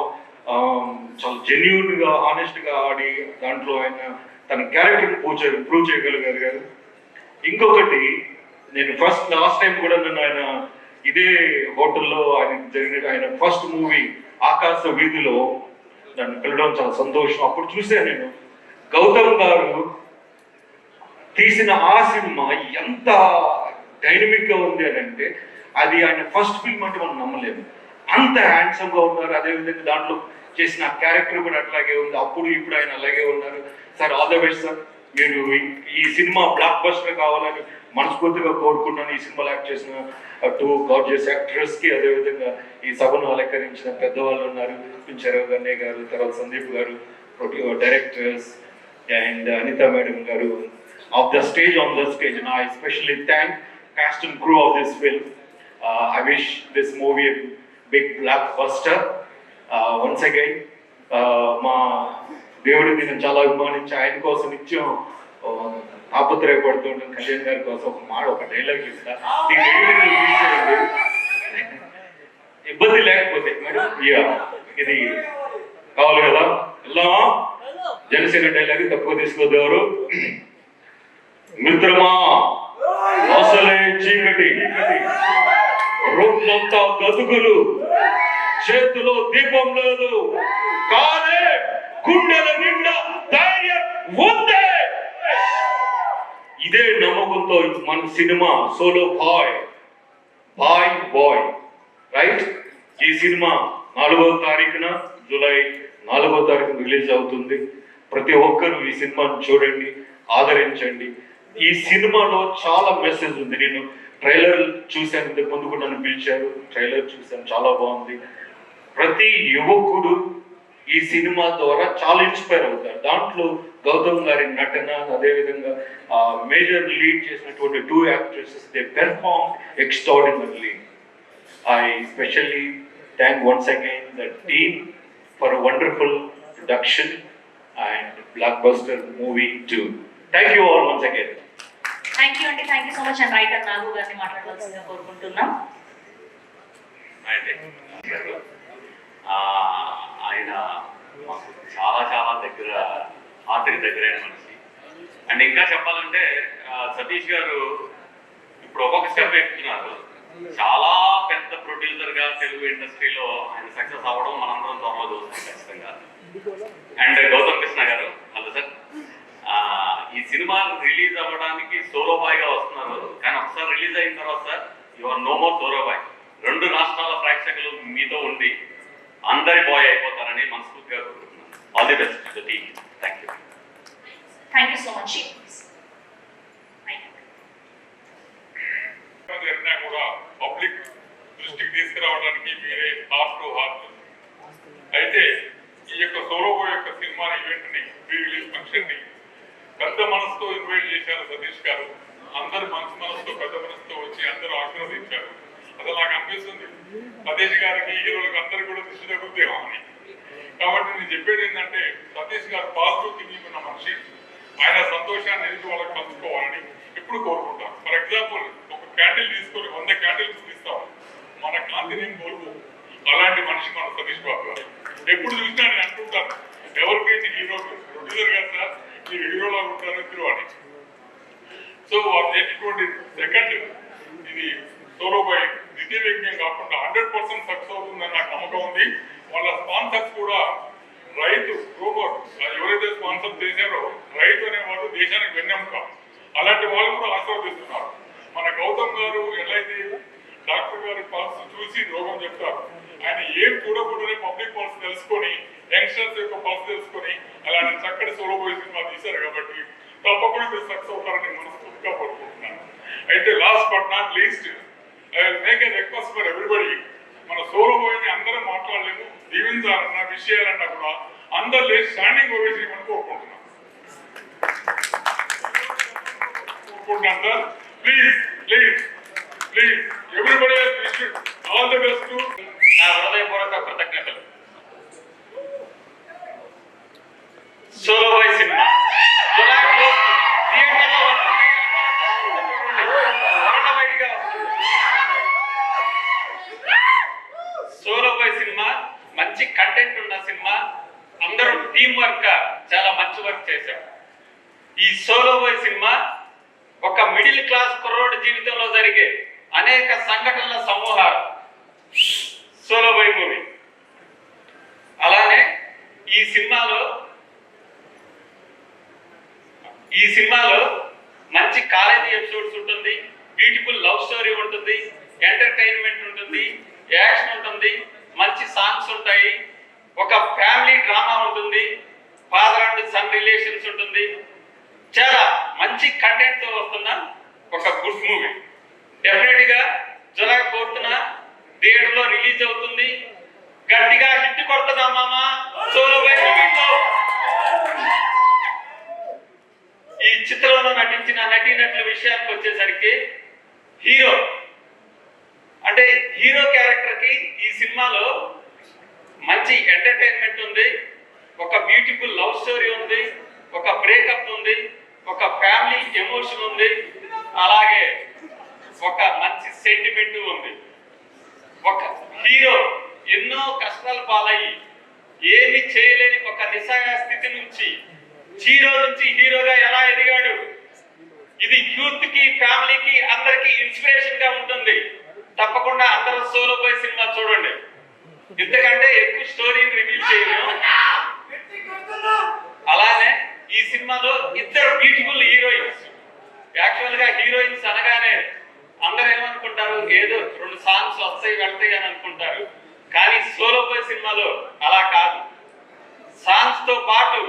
జెన్యూన్ గా ఆనెస్ట్ గా ఆడి దాంట్లో ఆయన తన క్యారెక్టర్ ప్రూవ్ చేయగలిగారు. ఇంకొకటి, నేను లాస్ట్ టైం కూడా నన్ను ఆయన ఇదే హోటల్లో ఆయన ఫస్ట్ మూవీ ఆకాశ వీధిలో నన్ను పిలవడం చాలా సంతోషం. అప్పుడు చూసాను నేను గౌతమ్ గారు తీసిన ఆ సినిమా ఎంత డైనమిక్ గా ఉంది అని అంటే, అది ఆయన ఫస్ట్ ఫిల్మ్ అంటే మనం నమ్మలేము. అంత హ్యాండ్సమ్ గా ఉన్నారు. అదేవిధంగా దాంట్లో చేసిన క్యారెక్టర్ కూడా అట్లాగే ఉంది. అప్పుడు ఇప్పుడు ఆయన అలాగే ఉన్నారు. Sir, all the best sir. మీరు ఈ సినిమా బ్లాక్ బస్టర్ కావాలని మనస్ఫూర్తిగా కోరుకున్నాను. ఈ సినిమాలో యాక్ట్ చేసిన 2 గార్జియస్ యాక్టర్స్ కి, అదేవిధంగా ఈ సభను అలంకరించిన పెద్దవాళ్ళు ఉన్నారు, పించరావు గన్నయ్య గారు, తర్వాత సందీప్ గారు, డైరెక్టర్స్ అండ్ అనిత మేడం గారు of the stage, on the stage. I especially thank cast and crew of this film. I wish this movie a big blockbuster. Once again, మా దేవుడిని నేను చాలా అభిమానించి ఆయన కోసం నిత్యం ఆపత్రయపడుతుంటాను. కళ్యాణ్ గారి కోసం ఒక డైలాగ్ ఇస్తా, ఇబ్బంది లేకపోతే మేడం. ఇది కావాలి కదా, వెళ్దామా? జనసేన డైలాగ్ తక్కువ తీసుకోద్దారు. మిత్రమా, అసలే చీకటి, రొమ్మంతా గతుకులు, చేతిలో దీపం లేదు, కానీ గుండెల నిండా ధైర్యం ఉందే. ఇదే నమ్మకంతో మన సినిమా సోలో బాయ్ రైట్. ఈ సినిమా 4వ తారీఖున, జూలై 4వ తారీఖున రిలీజ్ అవుతుంది. ప్రతి ఒక్కరూ ఈ సినిమాను చూడండి, ఆదరించండి. ఈ సినిమాలో చాలా మెసేజ్ ఉంది. నేను ట్రైలర్ చూశాను, ఇంతకు ముందు కూడా నన్ను పిలిచారు, ట్రైలర్ చూశాను, చాలా బాగుంది. ప్రతి యువకుడు ఈ సినిమా ద్వారా చాలా ఇన్స్పైర్ అవుతారు. దాంట్లో గౌతమ్ గారి నటన, అదేవిధంగా మేజర్ లీడ్ చేసినటువంటి 2 actresses, they perform extraordinarily. I especially thank once again the team for a wonderful production and blockbuster movie too. Thank you all once again. Thank you అండి, thank you so much. And writer Nagu గారిని మాట్లాడవలసిందిగా కోరుకుంటున్నాం. ఆయన మాకు చాలా చాలా దగ్గర, హార్ట్కి దగ్గరైన మనిషి. అండ్ ఇంకా చెప్పాలంటే సతీష్ గారు ఇప్పుడు ఒక్కొక్క స్టెప్ ఎక్కుతున్నారు. చాలా పెద్ద ప్రొడ్యూసర్ గా తెలుగు ఇండస్ట్రీలో ఆయన సక్సెస్ అవ్వడం మనందరం త్వరలో చూస్తాం ఖచ్చితంగా. And Gautam Krishna garu, hello sir. ఈ సినిమా రిలీజ్ అవ్వడానికి సోలో బాయ్ గా వస్తున్నారు, కానీ ఒకసారి రిలీజ్ అయిన తర్వాత sir your no more Solo Boy. 2 రాష్ట్రాల ప్రేక్షకులు మీతో ఉండి అందరి బాయ్ అయిపోతారని మనస్ఫూర్తిగా కోరుకుంటున్నాను. All the best to the team. Thank you. Thank you so much. కూడా పబ్లిక్ దృష్టికి తీసుకురావడానికి మీరే హార్ట్ టు హార్ట్. అయితే ఈ యొక్క సోలో బాయ్ యొక్క సినిమా ఈవెంట్ ని, ప్రీ రిలీజ్ ఫంక్షన్ ని పెద్ద మనసుతో ఇన్వైట్ చేశారు సతీష్ గారు. అందరు మంచి మనసుతో, పెద్ద మనసుతో వచ్చి అందరూ ఆశీర్వదించారు. అసలు నాకు అనిపిస్తుంది సతీష్ గారికి, హీరోలకు అందరు కూడా దృష్టి తగ్గుతామో అని. కాబట్టి నేను చెప్పేది ఏంటంటే, సతీష్ గారు పాజిటివ్ థింకింగ్ ఉన్న మనిషి. ఆయన సంతోషాన్ని ఎదుటి వాళ్ళకి పంచుకోవాలని, ఎప్పుడు కోరుకుంటాం. ఫర్ ఎగ్జాంపుల్ ఒక క్యాండిల్ తీసుకొని 100 క్యాండిల్ చూపిస్తాం, మన కాంతిని ఏం కోరుకో. అలాంటి మనిషి మన సతీష్ బాబు గారు. ఎప్పుడు చూసినా నేను అంటుంటాను, ఎవరికైతే హీరో ప్రొడ్యూసర్ గారు సార్ మీరు హీరోలా ఉంటారు మీరు అని. సో వాళ్ళు చేసినటువంటి సెకండ్ ఇది సోలో బాయ్ ద్వితీయ వ్యక్యం కాకుండా 100% సక్సెస్ అవుతుందని నాకు నమ్మకం ఉంది. వాళ్ళ స్పాన్సర్స్ కూడా రైతు గ్రోవర్ ఎవరైతే స్పాన్సర్ చేశారో రైతు అనేవాళ్ళు దేశానికి వెన్నెముక, అలాంటి వాళ్ళు కూడా ఆశీర్వదిస్తున్నారు. మన గౌతమ్ గారు ఎట్లయితే డాక్టర్ గారి పల్స్ చూసి రోగం చెప్తారు, ఆయన ఏం చూడకూడనే పబ్లిక్ పల్స్ తెలుసుకొని యంగ్స్టర్స్ యొక్క పల్స్ తెలుసుకొని అలాంటి చక్కటి సోలో బాయ్ సినిమా తీశారు. కాబట్టి తప్పకుండా మీరు సక్సెస్ అవుతారని మనస్ఫూర్తిగా కోరుకుంటున్నాను. అయితే last but not least I will make a request for everybody. మన సోలో బాయ్ని అందరం మాట్లాడలేము, దీవించాలన్నా విషయాలన్నా కూడా అందరు లేచి స్టాండింగ్ ఓవేషన్ ఇవ్వని కోరుకుంటున్నాను sir. Please please please everybody all the best. నా హృదయపూర్వక కృతజ్ఞతలు. Solo Boy cinema Solo Boy cinema మంచి కంటెంట్ ఉన్న సినిమా, అందరూ టీం వర్క్ గా చాలా మంచి వర్క్ చేశారు. ఈ సోలో బాయ్ సినిమా ఒక మిడిల్ క్లాస్ కుర్రోడి జీవితంలో జరిగే అనేక సంఘటనల సమూహాలు సోలో బాయ్ మూవీ. అలానే ఈ సినిమాలో మంచి కాలేజీ ఎపిసోడ్స్ ఉంటుంది, బ్యూటిఫుల్ లవ్ స్టోరీ ఉంటుంది, ఎంటర్టైన్మెంట్ ఉంటుంది, యాక్షన్ ఉంటుంది, మంచి సాంగ్స్ ఉంటాయి, ఒక ఫ్యామిలీ డ్రామా ఉంటుంది, ఫాదర్ అండ్ సన్ రిలేషన్స్ ఉంటుంది. చాలా మంచి కంటెంట్ తో వస్తున్న ఒక గుడ్ మూవీ. డెఫినెట్ గా జూలై 4th థియేటర్ లో రిలీజ్ అవుతుంది. గట్టిగా హిట్ కొడుతున్నా మామా సోలో బాయ్ మూవీతో. ఈ చిత్రంలో నటించిన నటీనటుల విషయానికి వచ్చేసరికి హీరో క్యారెక్టర్ కి ఈ సినిమాలో మంచి ఎంటర్టైన్మెంట్ ఉంది, ఒక బ్యూటిఫుల్ లవ్ స్టోరీ ఉంది, ఒక బ్రేకప్ ఉంది, ఒక ఫ్యామిలీ ఎమోషన్ ఉంది, అలాగే ఒక మంచి సెంటిమెంట్ ఉంది. ఒక హీరో ఎన్నో కష్టాలు పాలయ్యి ఏమి చేయలేని ఒక నిస్సహాయ స్థితి నుంచి జీరో నుంచి హీరోగా ఎలా ఎదిగాడు, ఇది యూత్ కి ఫ్యామిలీకి అందరికి ఇన్స్పిరేషన్ గా ఉంటుంది. తప్పకుండా అందరూ సోలో బాయ్ సినిమా చూడండి. ఇంతకంటే ఎక్కువ స్టోరీని రివీల్ చేయను. అలానే ఈ సినిమాలో ఇద్దరు బ్యూటిఫుల్ హీరోయిన్స్. యాక్చువల్ గా హీరోయిన్స్ అనగానే అందరూ ఏమనుకుంటారు, ఏదో 2 సాంగ్స్ వస్తాయి వెళ్తాయి అని అనుకుంటారు. కానీ సోలో బాయ్ సినిమాలో అలా కాదు. సాంగ్స్ తో పాటు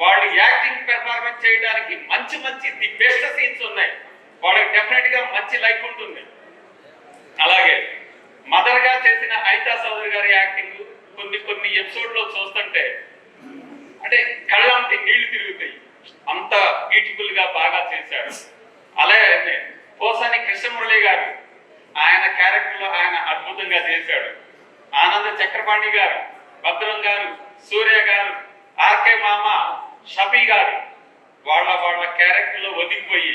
వాళ్ళు యాక్టింగ్ పెర్ఫార్మెన్స్ చేయడానికి మంచి మంచి ది బెస్ట్ సీన్స్ ఉన్నాయి. వాళ్ళకి డెఫినెట్ గా మంచి లైఫ్ ఉంటుంది. అలాగే మదర్ గా చేసిన అనితా చౌదరి గారి యాక్టింగ్ కొన్ని ఎపిసోడ్ లో చూస్తుంటే అంటే కళ్ళంటి నీళ్లు తిరుగుతాయి, అంత బ్యూటిఫుల్ గా బాగా చేశారు. అలాగే పోసాని కృష్ణమురళి గారు ఆయన క్యారెక్టర్ లో ఆయన అద్భుతంగా చేశాడు. ఆనంద చక్రపాణి గారు, భద్రం గారు, సూర్య గారు, ఆర్కే మామ, షఫీ గారు వాళ్ళ క్యారెక్టర్ లో ఒదిగిపోయి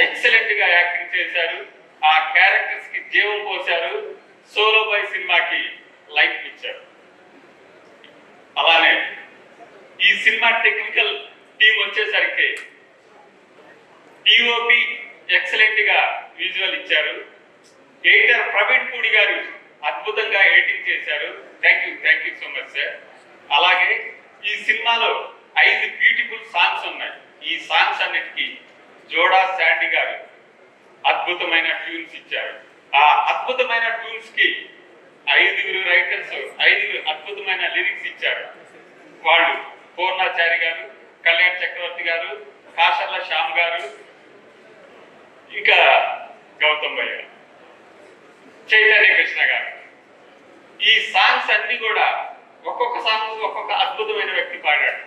ఎక్సలెంట్ గా యాక్టింగ్ చేశారు. ఆ క్యారెక్టర్స్ కి జీవం పోశారు. సోలో బాయ్ సినిమాకి లైఫ్ ఇచ్చారు. అలానే ఈ సినిమా టెక్నికల్ టీం వచ్చేసరికి డిఓపి ఎక్సలెంట్ గా విజువల్ ఇచ్చారు. ఎడిటర్ ప్రవీణ్ పూడి గారు అద్భుతంగా ఎడిటింగ్ చేశారు. Thank you so much sir. అలాగే ఈ సినిమాలో 5 బ్యూటిఫుల్ సాంగ్స్ ఉన్నాయి. ఈ సాంగ్స్ అన్నిటికీ జోడా శాండీ గారు అద్భుతమైన ట్యూన్స్ ఇచ్చారు. ఆ అద్భుతమైన ట్యూన్స్ కి 5 రైటర్స్ 5 అద్భుతమైన లిరిక్స్ ఇచ్చారు. వాళ్ళు పూర్ణాచారి గారు, కళ్యాణ్ చక్రవర్తి గారు, కాశర్ల శ్యామ్ గారు, ఇంకా గౌతమ్ భయ్య, చైతన్య కృష్ణ గారు. ఈ సాంగ్స్ అన్ని కూడా ఒక్కొక్క సాంగ్ ఒక్కొక్క అద్భుతమైన వ్యక్తి పాడాడు.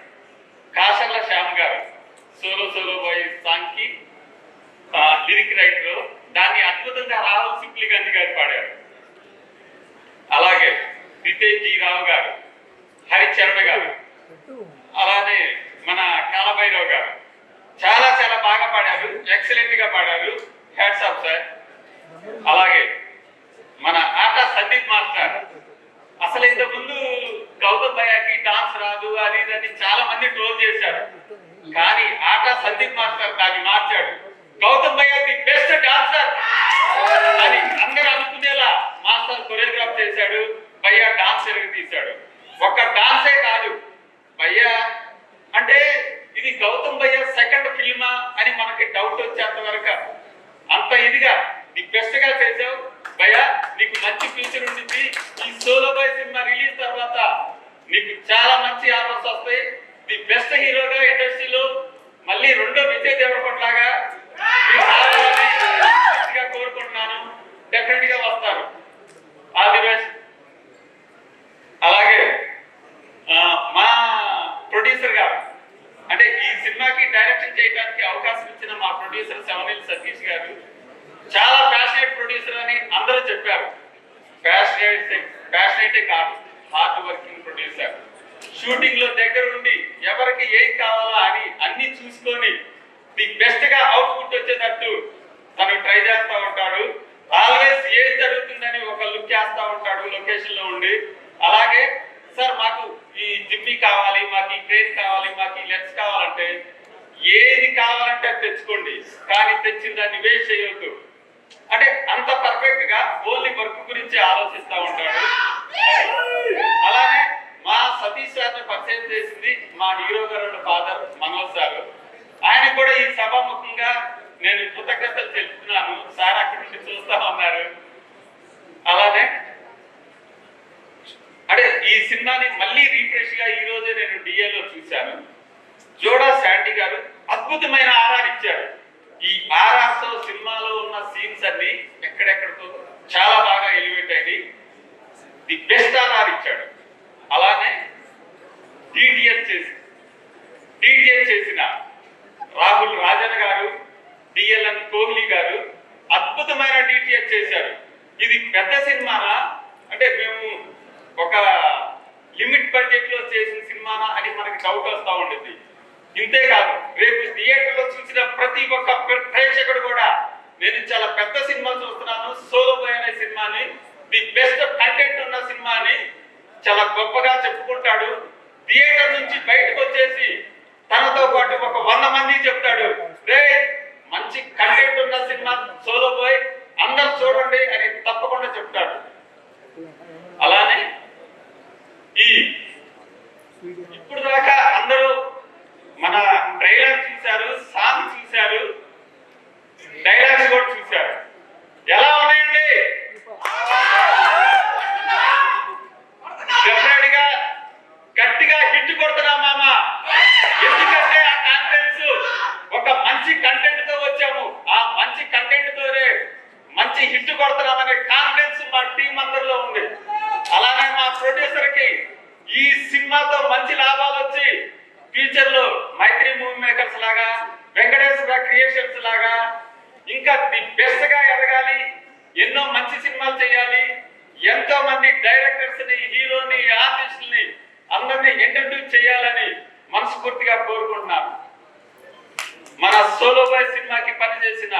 కాశర్ల శ్యామ్ గారు సోలో బాయ్ సాంగ్ కి లిరిక్ రైటర్, దాన్ని అద్భుతంగా రాహుల్ సిప్లి గాంధీ గారు పాడారు. అలాగే రితేష్ జీ రావు గారు, హరిచరణ్ గారు, అలానే మన కాలభైరవ్ గారు చాలా చాలా బాగా పాడారు, ఎక్సలెంట్ గా పాడారు, హ్యాట్స్ ఆఫ్ సార్. అలాగే మన ఆట సందీప్ మాస్టర్, అసలు ఇంతకు ముందు గౌతమ్ భయ్యాకి డాన్స్ రాదు అది ఇది చాలా మంది ట్రోల్ చేశారు, కానీ ఆట సందీప్ మాస్టర్ దాన్ని మార్చాడు. గౌతమ్ భయ్యా ది బెస్ట్ డాన్సర్ అని అందరూ అనుకునేలా మాస్టర్ కొరియోగ్రాఫ్ చేశాడు, భయ్యా డాన్స్ ఎరగ తీశాడు. ఒక్క డాన్సే కాదు, భయ్యా అంటే ఇది గౌతమ్ భయ్యా సెకండ్ ఫిల్మా అని మనకి డౌట్ వచ్చేంత వరకు అంత ఇదిగా ది బెస్ట్ గా చేసావు భయ్యా, నీకు మంచి ఫ్యూచర్ ఉంటుంది. ఈ సోలో బాయ్ సినిమా రిలీజ్ తర్వాత నీకు చాలా మంచి ఆఫర్స్ వస్తాయి. ది బెస్ట్ హీరోగా ఇండస్ట్రీలో మళ్ళీ రెండో విజయ్ దేవరకొండ లాగా కోరుకుంటున్నాను. డెఫినెట్ గా వస్తారు. All the best. అలాగే మా ప్రొడ్యూసర్ గారు అంటే ఈ సినిమాకి డైరెక్షన్ చేయడానికి అవకాశం ఇచ్చిన మా ప్రొడ్యూసర్ సెవెనిల్ సతీష్ గారు చాలా ప్యాషనేట్ ప్రొడ్యూసర్ అని అందరూ చెప్పారు. ప్యాషనేటే కాదు, హార్డ్ వర్కింగ్ ప్రొడ్యూసర్. షూటింగ్ లో దగ్గర ఉండి ఎవరికి ఏం కావాలా అని అన్ని చూసుకొని ది బెస్ట్ గా అవుట్పుట్ వచ్చేటట్టు తను ట్రై చేస్తూ ఉంటాడు. ఆల్వేస్ ఏం జరుగుతుందని ఒక లుక్ చేస్తూ ఉంటాడు లొకేషన్ లో ఉండి. అలాగే సార్ మాకు ఈ జిమ్మి కావాలి, మాకు ఈ క్రేజ్ కావాలి, మాకు ఈ లెన్స్ కావాలంటే ఏది కావాలంటే తెచ్చుకోండి, కానీ తెచ్చిన దాన్ని వేస్ట్ చేయొద్దు అంటే అంత పర్ఫెక్ట్ గా ఓన్లీ వర్క్ గురించి ఆలోచిస్తూ ఉంటాడు. అలానే మా సతీష్ సార్ని పరిచయం చేసింది మా హీరో గారు ఫాదర్ మనోజ్ సార్. ఆయన కూడా ఈ సభాముఖంగా నేను కృతజ్ఞతలు తెలుపుతున్నాను. సార్ అక్కడి నుంచి చూస్తా ఉన్నారు. అలానే అంటే ఈ సినిమాని మళ్ళీ రీఫ్రెష్ గా ఈ రోజే నేను డిఏలో చూశాను. జోడా శాండీ గారు అద్భుతమైన ఆర్ఆర్ ఇచ్చారు. ఈ ఆర్ఆర్ తో సినిమాలో ఉన్న సీన్స్ అన్ని ఎక్కడెక్కడితో చాలా బాగా ఎలివేట్ అయ్యి ది బెస్ట్ ఆర్ఆర్ ఇచ్చాడు. అలానే డిటిఎస్ చేసిన రాహుల్ రాజన్ గారు, డిఎల్ఎన్ కోహ్లీ గారు అద్భుతమైన డిటిఎస్ చేశారు. ఇది పెద్ద సినిమానా అంటే మేము ఒక లిమిట్ బడ్జెట్ లో చేసిన సినిమానా అని మనకి డౌట్ వస్తూ ఉంటుంది. ఇంతేకాదు రేపు థియేటర్ లో చూసిన ప్రతి ఒక్క ప్రేక్షకుడు కూడా నేను చాలా పెద్ద సినిమా చూస్తున్నాను, సోలో బాయ్ అనే సినిమాని, ది బెస్ట్ కంటెంట్ ఉన్న సినిమాని చాలా గొప్పగా చెప్పుకుంటాడు. థియేటర్ నుంచి బయటకు వచ్చేసి తనతో పాటు ఒక 100 మంది చెప్తాడు, రే మంచి కంటెంట్ ఉన్న సినిమా సోలో బాయ్, అందరూ చూడండి అని తప్పకుండా చెప్తాడు. అలానే ఇప్పుడు దాకా అందరూ మన ట్రైలర్ చూశారు, సాంగ్ చూశారు, డైలాగ్స్ కూడా చూశారు. ఎలా ఉన్నాయండి? డెఫినెట్ గా గట్టిగా హిట్ కొడుతున్నాం మామ. ఎందుకంటే ఆ కాన్ఫిడెన్స్ ఒక మంచి కంటెంట్ తో వచ్చాము. ఆ మంచి కంటెంట్ తోనే మంచి హిట్ కొడుతున్నామనే కాన్ఫిడెన్స్ మా టీం అందరిలో ఉంది. అలానే మా ప్రొడ్యూసర్ కి ఈ సినిమాతో మంచి లాభాలు వచ్చి ఫ్యూచర్ లో మైత్రి మూవీ మేకర్స్ లాగా, వెంకటేశ్వర క్రియేషన్స్ లాగా ఇంకా ది బెస్ట్ గా ఎదగాలి, ఎన్నో మంచి సినిమాలు చేయాలి, ఎంతో మంది డైరెక్టర్స్ ని, హీరోని, ఆర్టిస్టుల్ని అందరినీ ఇంట్రడ్యూస్ చేయాలని మనస్ఫూర్తిగా కోరుకుంటున్నాను. మన సోలో బాయ్ సినిమాకి పనిచేసిన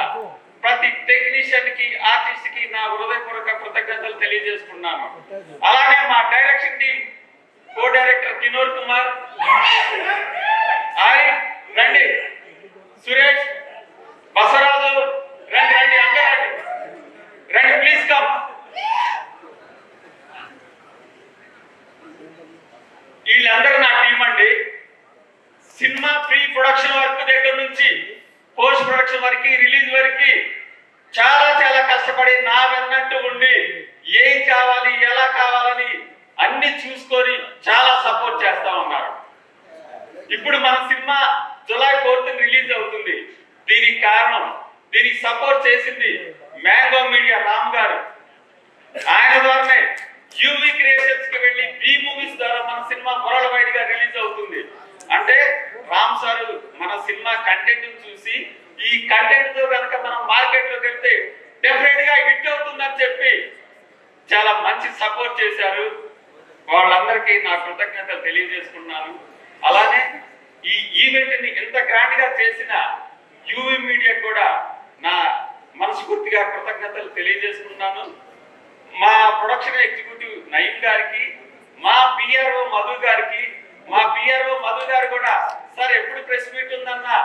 ప్రతి టెక్నీషియన్ కి, ఆర్టిస్ట్ కి నా హృదయపూర్వక కృతజ్ఞతలు తెలియజేసుకున్నాను. అలానే మా డైరెక్షన్ టీం కో డైరెక్టర్ కినోర్ కుమార్, రండి సురేష్, బసరాజు, రండి రండి అందరూ రండి ప్లీజ్ కమ్. వీళ్ళందరూ నా టీం అండి. సినిమా ప్రీ ప్రొడక్షన్ వర్క్ దగ్గర నుంచి పోస్ట్ ప్రొడక్షన్ వరకు, రిలీజ్ వరకు చాలా చాలా కష్టపడి నా వెన్నట్టు ఉండి ఏం కావాలి, ఎలా కావాలని అన్ని చూసుకొని చాలా సపోర్ట్ చేస్తా ఉన్నారు. ఇప్పుడు మన సినిమా జూలై 4th రిలీజ్ అవుతుంది. దీనికి కారణం, దీనికి సపోర్ట్ చేసింది మ్యాంగో మీడియా రామ్ గారు. ఆయన ద్వారానే యూవీ క్రియేషన్స్ కి వెళ్ళి బి మూవీస్ ద్వారా మన సినిమా వరల్డ్ వైడ్ గా రిలీజ్ అవుతుంది. అంటే రామ్ సార్ మన సినిమా కంటెంట్ చూసి ఈ కంటెంట్ తో కనుక మనం మార్కెట్ లోకి వెళ్తే డెఫినెట్ గా హిట్ అవుతుందని చెప్పి చాలా మంచి సపోర్ట్ చేశారు. వాళ్ళందరికీ నా కృతజ్ఞతలు తెలియజేసుకున్నాను. అలానే ఈ ఈవెంట్ని ఇంత గ్రాండ్గా చేసిన యూవీ మీడియా కూడా నా మనస్ఫూర్తిగా కృతజ్ఞతలు తెలియజేసుకున్నాను. మా ప్రొడక్షన్ ఎగ్జిక్యూటివ్ నయీం గారికి, మా పిఆర్ఓ మధు గారికి, మా పిఆర్ఓ మధు గారు కూడా సార్ ఎప్పుడు ప్రెస్ మీట్ ఉందన్నా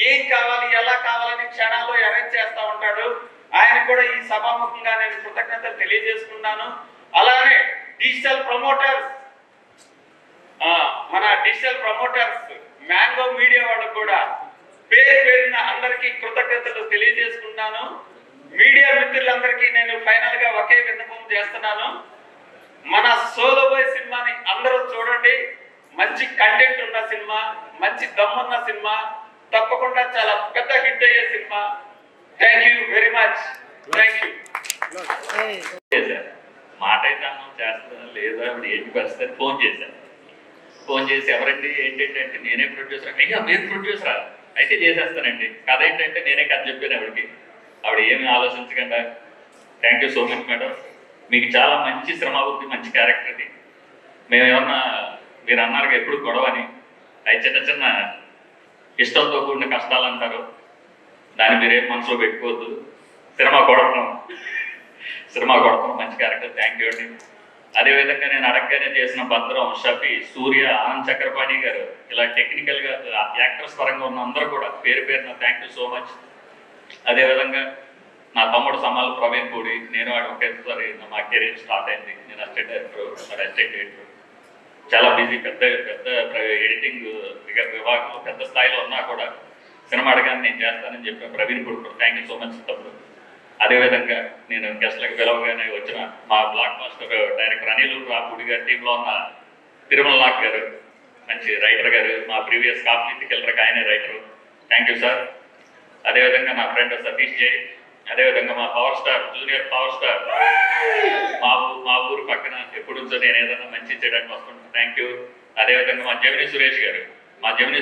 ఏం కావాలి ఎలా కావాలని క్షణాల్లో అరేంజ్ చేస్తూ ఉంటాడు. ఆయన కూడా ఈ సభాముఖంగా నేను కృతజ్ఞతలు తెలియజేసుకున్నాను. అలానే డిజిటల్ ప్రమోటర్స్, మన డిజిటల్ ప్రమోటర్స్ మ్యాంగో మీడియా వాళ్ళకు కూడా పేరు పేరున అందరికీ కృతజ్ఞతలు తెలియజేసుకున్నాను. మీడియా మిత్రులందరికీ నేను ఫైనల్ గా ఒకే విన్నపం చేస్తున్నాను, మన సోలో బాయ్ సినిమాని అందరూ చూడండి. మంచి కంటెంట్ ఉన్న సినిమా, మంచి దమ్మున్న సినిమా, తప్పకుండా చాలా పెద్ద హిట్ అయ్యే cinema. Thank you very much. Thank you. మాట అయితే అన్నం చేస్తాను లేదా ఆవిడ ఏంటి పరిస్థితి ఫోన్ చేశాను. ఫోన్ చేసి ఎవరండి ఏంటంటే నేనే ప్రొడ్యూసర్. అయ్యా మీరు ప్రొడ్యూసరా, అయితే చేసేస్తానండి. కథ ఏంటంటే నేనే కథ చెప్పాను ఆవిడకి. ఆవిడ ఏమి ఆలోచించకుండా thank you so much madam, మీకు చాలా మంచి శ్రమ అవుతుంది, మంచి క్యారెక్టర్ ఇది. మేమేమన్నా మీరు అన్నారు ఎప్పుడు గొడవని, అవి చిన్న చిన్న ఇష్టంతో కూడిన కష్టాలు అంటారు, దాన్ని మీరేం మనసులో పెట్టుకోవద్దు. సినిమా కొడతాం మంచి క్యారెక్టర్. థ్యాంక్ యూ అండి. అదేవిధంగా నేను అడగగానే చేసిన భద్రం, షఫీ, సూర్య, ఆనంద్ చక్రపాణి గారు, ఇలా టెక్నికల్గా యాక్టర్స్ పరంగా ఉన్న అందరూ కూడా పేరు పేరున థ్యాంక్ యూ సో మచ్. అదేవిధంగా నా తమ్ముడు సమాల్ ప్రవీణ్ పూడి, నేను వాడు ఒకేసారి మా కెరీర్ స్టార్ట్ అయింది. నేను అసిస్టెంట్ డైరెక్టర్, చాలా బిజీ, పెద్ద ఎడిటింగ్ విభాగంలో పెద్ద స్థాయిలో ఉన్నా కూడా సినిమా అడగానే నేను చేస్తానని చెప్పిన Praveen Pudi thank you so much తమ్ముడు. అదేవిధంగా నేను గెస్ట్లకు పిలవగానే వచ్చిన మా black master director Anil Rapudi గారి టీంలో ఉన్న తిరుమల నాగ్ గారు, మంచి రైటర్ గారు, మా ప్రీవియస్ కాఫీ కిల్లర్కి ఆయనే రైటరు. Thank you sir. అదేవిధంగా నా ఫ్రెండ్ సతీష్ జై, అదేవిధంగా మా power star, junior power star, మా ఊరు పక్కన ఎప్పుడు నుంచో నేను ఏదైనా మంచి చేయడానికి వస్తుంటాను. Thank you. అదేవిధంగా మా జమినీ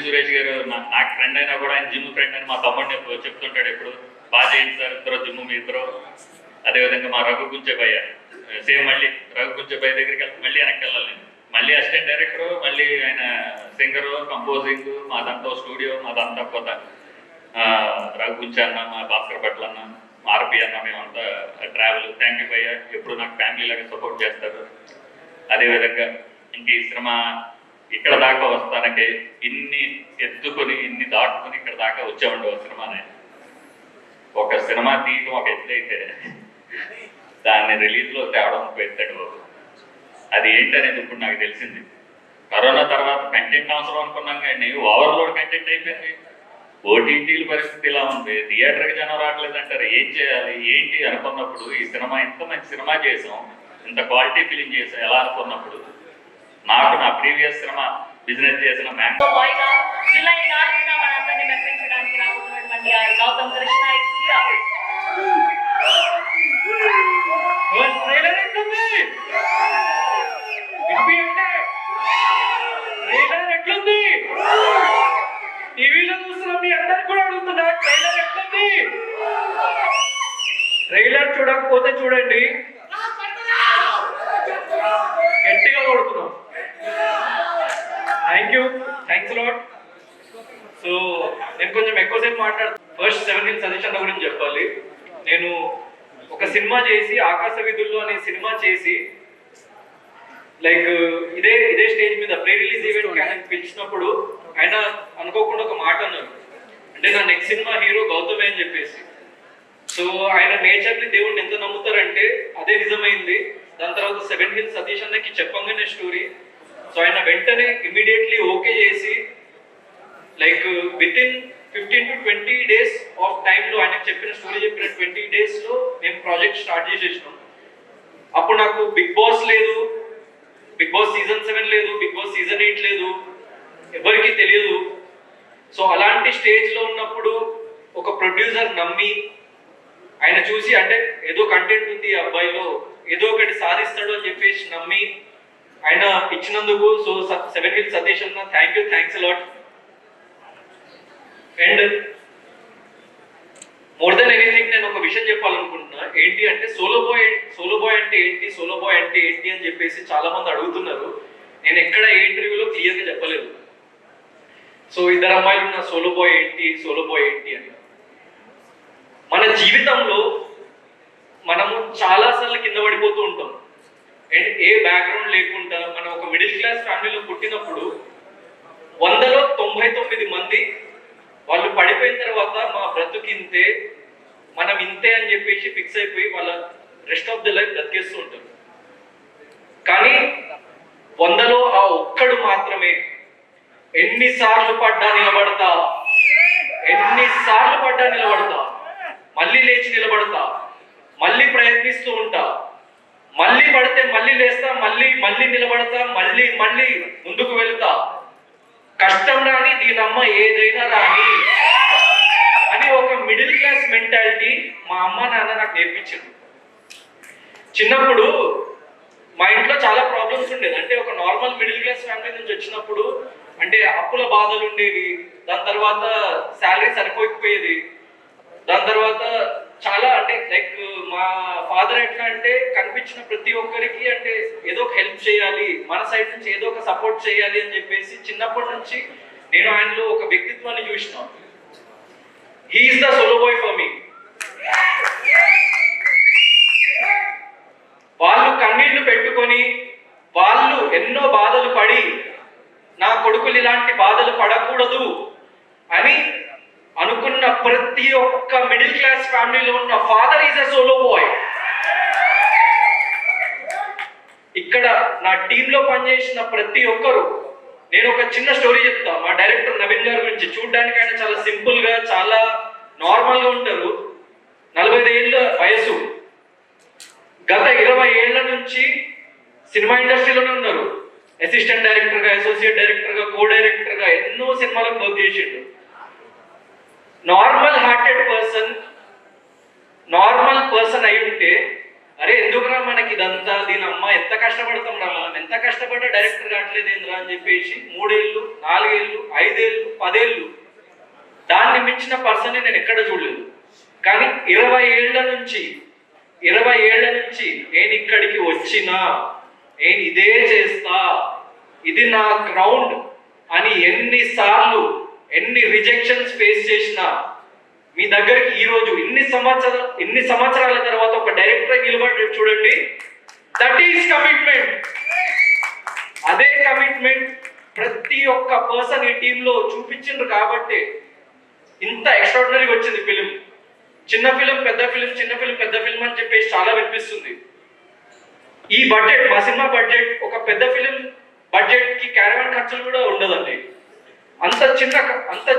సురేష్ గారు నాకు ఫ్రెండ్ అయినా కూడా ఆయన జిమ్ ఫ్రెండ్ అని మా తమ్ముడిని చెప్తుంటాడు ఎప్పుడు, బాగా చేయండి సార్ ఇద్దరు జిమ్ మీ ఇద్దరు. అదేవిధంగా మా రఘు గుంచెబయ్య సేమ్, మళ్ళీ రఘు గుంచెబయ్య దగ్గరికి వెళ్తే మళ్ళీ వెనక్కి వెళ్ళాలి, మళ్ళీ అసిస్టెంట్ డైరెక్టరు, మళ్ళీ ఆయన సింగరు, కంపోజింగ్, మాదంతా స్టూడియో, మాదంతా కొత్త. రఘు గుంచె అన్న, మా భాస్కర్ భట్ల అన్న, ఆర్పి అన్న, మేమంతా ట్రావెల్. థ్యాంక్ యూ భయ్య, ఎప్పుడు నాకు ఫ్యామిలీ లాగా సపోర్ట్ చేస్తారు. అదేవిధంగా ఇంక ఈ సినిమా ఇక్కడ దాకా వస్తానకే ఇన్ని ఎత్తుకొని ఇన్ని దాటుకొని ఇక్కడ దాకా వచ్చామండి. ఒక సినిమానే, ఒక సినిమా తీయటం ఒక ఎత్తు అయితే దాన్ని రిలీజ్లో తేవడం ఒక ఎత్తాడు బాబు. అది ఏంటనేది ఇప్పుడు నాకు తెలిసింది. కరోనా తర్వాత కంటెంట్ అవసరం అనుకున్నాం కానీ ఓవర్లోడ్ కంటెంట్ అయిపోయింది. ఓటీటీల పరిస్థితి ఇలా ఉంది, థియేటర్కి జనం రావట్లేదు అంటారు, ఏం చేయాలి ఏంటి అనుకున్నప్పుడు ఈ సినిమా ఇంత మంచి సినిమా చేసాం, ఇంత క్వాలిటీ ఫిలిం చేసాం ఎలా అనుకున్నప్పుడు నాకు నా ప్రీవియస్ సినిమా బిజినెస్ చేసిన జూలై 4న మనందరినీ మెప్పించడానికి రాబోతున్నటువంటి గౌతమ్ కృష్ణ ఎట్లుంది? టీవీలో చూస్తున్నాం, మీ అందరికి కూడా అడుగుతున్నా, ట్రైలర్ ఎట్లుంది? ట్రైలర్ చూడకపోతే చూడండి, గట్టిగా కొడుతున్నాం. Thank you, thanks lot. So నేను కొంచెం ఎక్కువసేపు మాట్లాడుతాను. ఫస్ట్ 7 Hills సతీష్ అన్న గురించి చెప్పాలి. నేను ఒక సినిమా చేసి, ఆకాశ విధుల్లో అనే సినిమా చేసి, లైక్ ఇదే స్టేజ్ మీద ప్రీ రిలీజ్ ఈవెంట్ ఆయన పిలిచినప్పుడు ఆయన అనుకోకుండా ఒక మాట అన్నారు, అంటే నా నెక్స్ట్ సినిమా హీరో గౌతమే అని చెప్పేసి. సో ఆయన నేచర్ని దేవుడిని ఎంత నమ్ముతారంటే అదే నిజమైంది. దాని తర్వాత 7 Hills సతీష్ అన్నకి చెప్పంగానే స్టోరీ, సో ఆయన వెంటనే ఇమీడియట్లీ ఓకే చేసి, like with in 15 to 20 days of టైంలో ఆయనకు చెప్పిన స్టోరీ చెప్పిన 20 daysలో మేము ప్రాజెక్ట్ స్టార్ట్ చేసేసినాం. అప్పుడు నాకు బిగ్ బాస్ లేదు, బిగ్ బాస్ సీజన్ 7 లేదు, బిగ్ బాస్ సీజన్ 8 లేదు, ఎవరికి తెలియదు. సో అలాంటి స్టేజ్లో ఉన్నప్పుడు ఒక ప్రొడ్యూసర్ నమ్మి ఆయన చూసి, అంటే ఏదో కంటెంట్ ఉంది ఈ అబ్బాయిలో, ఏదో ఒకటి సాధిస్తాడు అని చెప్పేసి నమ్మి ఆయన ఇచ్చినందుకు సో 7 Hills సతీష్ అన్న thank you, thanks a lot. And more than anything నేను ఒక విషయం చెప్పాలనుకుంటున్నా, ఏంటి అంటే సోలో బాయ్ అంటే ఏంటి, సోలో బాయ్ అంటే ఏంటి అని చెప్పేసి చాలా మంది అడుగుతున్నారు. నేను ఎక్కడ ఏ ఇంటర్వ్యూలో క్లియర్గా చెప్పలేదు. సో ఇద్దరు అమ్మాయిలు ఉన్న సోలో బాయ్ ఏంటి అని. మన జీవితంలో మనము చాలాసార్లు కింద పడిపోతూ ఉంటాం. అండ్ ఏ బ్యాక్గ్రౌండ్ లేకుండా మనం ఒక మిడిల్ క్లాస్ ఫ్యామిలీలో పుట్టినప్పుడు 100లో 99 మంది వాళ్ళు పడిపోయిన తర్వాత మా బ్రతుకు ఇంతే, మనం ఇంతే అని చెప్పేసి ఫిక్స్ అయిపోయి వాళ్ళ రెస్ట్ ఆఫ్ ది లైఫ్ బ్రతికేస్తూ ఉంటారు. కానీ 100లో ఆ ఒక్కడు మాత్రమే ఎన్నిసార్లు పడ్డా నిలబడతా, మళ్ళీ లేచి నిలబడతా, మళ్ళీ ప్రయత్నిస్తూ ఉంటా, మళ్ళీ పడితే మళ్ళీ లేస్తా, మళ్ళీ నిలబడతా, మళ్ళీ ముందుకు వెళ్తా, కష్టం రాని దీనమ్మ ఏదైనా రాని అని ఒక మిడిల్ క్లాస్ మెంటాలిటీ మా అమ్మ నాన్న నాకు నేర్పించారు. చిన్నప్పుడు మా ఇంట్లో చాలా ప్రాబ్లమ్స్ ఉండేది. అంటే ఒక నార్మల్ మిడిల్ క్లాస్ ఫ్యామిలీ నుంచి వచ్చినప్పుడు అంటే అప్పుల బాధలు ఉండేవి, దాని తర్వాత శాలరీ సరిపోకపోయేది, దాని తర్వాత చాలా అంటే లైక్ మా ఫాదర్ ఎట్లా అంటే కనిపించిన ప్రతి ఒక్కరికి అంటే ఏదో ఒక హెల్ప్ చేయాలి, మన సైడ్ నుంచి ఏదో ఒక సపోర్ట్ చేయాలి అని చెప్పేసి చిన్నప్పటి నుంచి నేను ఆయనలో ఒక వ్యక్తిత్వాన్ని చూసిన. He is the solo Boy for me. వాళ్ళు కన్నీళ్లు పెట్టుకొని వాళ్ళు ఎన్నో బాధలు పడి నా కొడుకులు ఇలాంటి బాధలు పడకూడదు అని అనుకున్న ప్రతి ఒక్క మిడిల్ క్లాస్ ఫ్యామిలీలో ఉన్న father is a Solo Boy. ఇక్కడ నా టీంలో పనిచేసిన ప్రతి ఒక్కరు, నేను ఒక చిన్న స్టోరీ చెప్తా. మా డైరెక్టర్ నవీన్ గారి గురించి. చూడడానికి ఆయన చాలా సింపుల్ గా చాలా నార్మల్ గా ఉంటారు. 45 ఏళ్ళ వయసు, గత 20 ఏళ్ల నుంచి సినిమా ఇండస్ట్రీలోనే ఉన్నారు. అసిస్టెంట్ డైరెక్టర్ గా, అసోసియేట్ డైరెక్టర్ గా, కో డైరెక్టర్ గా ఎన్నో సినిమాలకు వర్క్ చేసిండు. నార్మల్ హార్టెడ్ పర్సన్ అయి ఉంటే అరే ఎందుకురా మనకి ఇదంతా, దీని అమ్మ ఎంత కష్టపడతాం రా, మనం ఎంత కష్టపడ్డా డైరెక్టర్ కావట్లేదు ఏంద్రా అని చెప్పేసి 3 ఏళ్ళు 4 ఏళ్ళు 5 ఏళ్ళు 10 ఏళ్ళు దాన్ని మించిన పర్సన్ నేను ఎక్కడ చూడలేదు. కానీ 20 ఏళ్ల నుంచి నేను ఇక్కడికి వచ్చినా, నేను ఇదే చేస్తా, ఇది నా గ్రౌండ్ అని ఎన్ని రిజెక్షన్స్ ఫేస్ చేసినా మీ దగ్గరికి ఈ రోజు ఇన్ని సంవత్సరాల తర్వాత ఒక డైరెక్టర్ నిలబడి చూడండి. That is commitment. అదే కమిట్మెంట్ ప్రతి ఒక్క పర్సన్ ఈ టీంలో చూపించిండ్రు కాబట్టి ఇంత ఎక్స్ట్రాడినరీగా వచ్చింది ఫిలిం. చిన్న ఫిలిం పెద్ద ఫిలిం, చిన్న ఫిలిం పెద్ద ఫిలిం అని చెప్పేసి చాలా వినిపిస్తుంది. ఈ బడ్జెట్, మా సినిమా బడ్జెట్ ఒక పెద్ద ఫిలిం బడ్జెట్ కి క్యారవాన్ ఖర్చులు కూడా ఉండదండి. అంత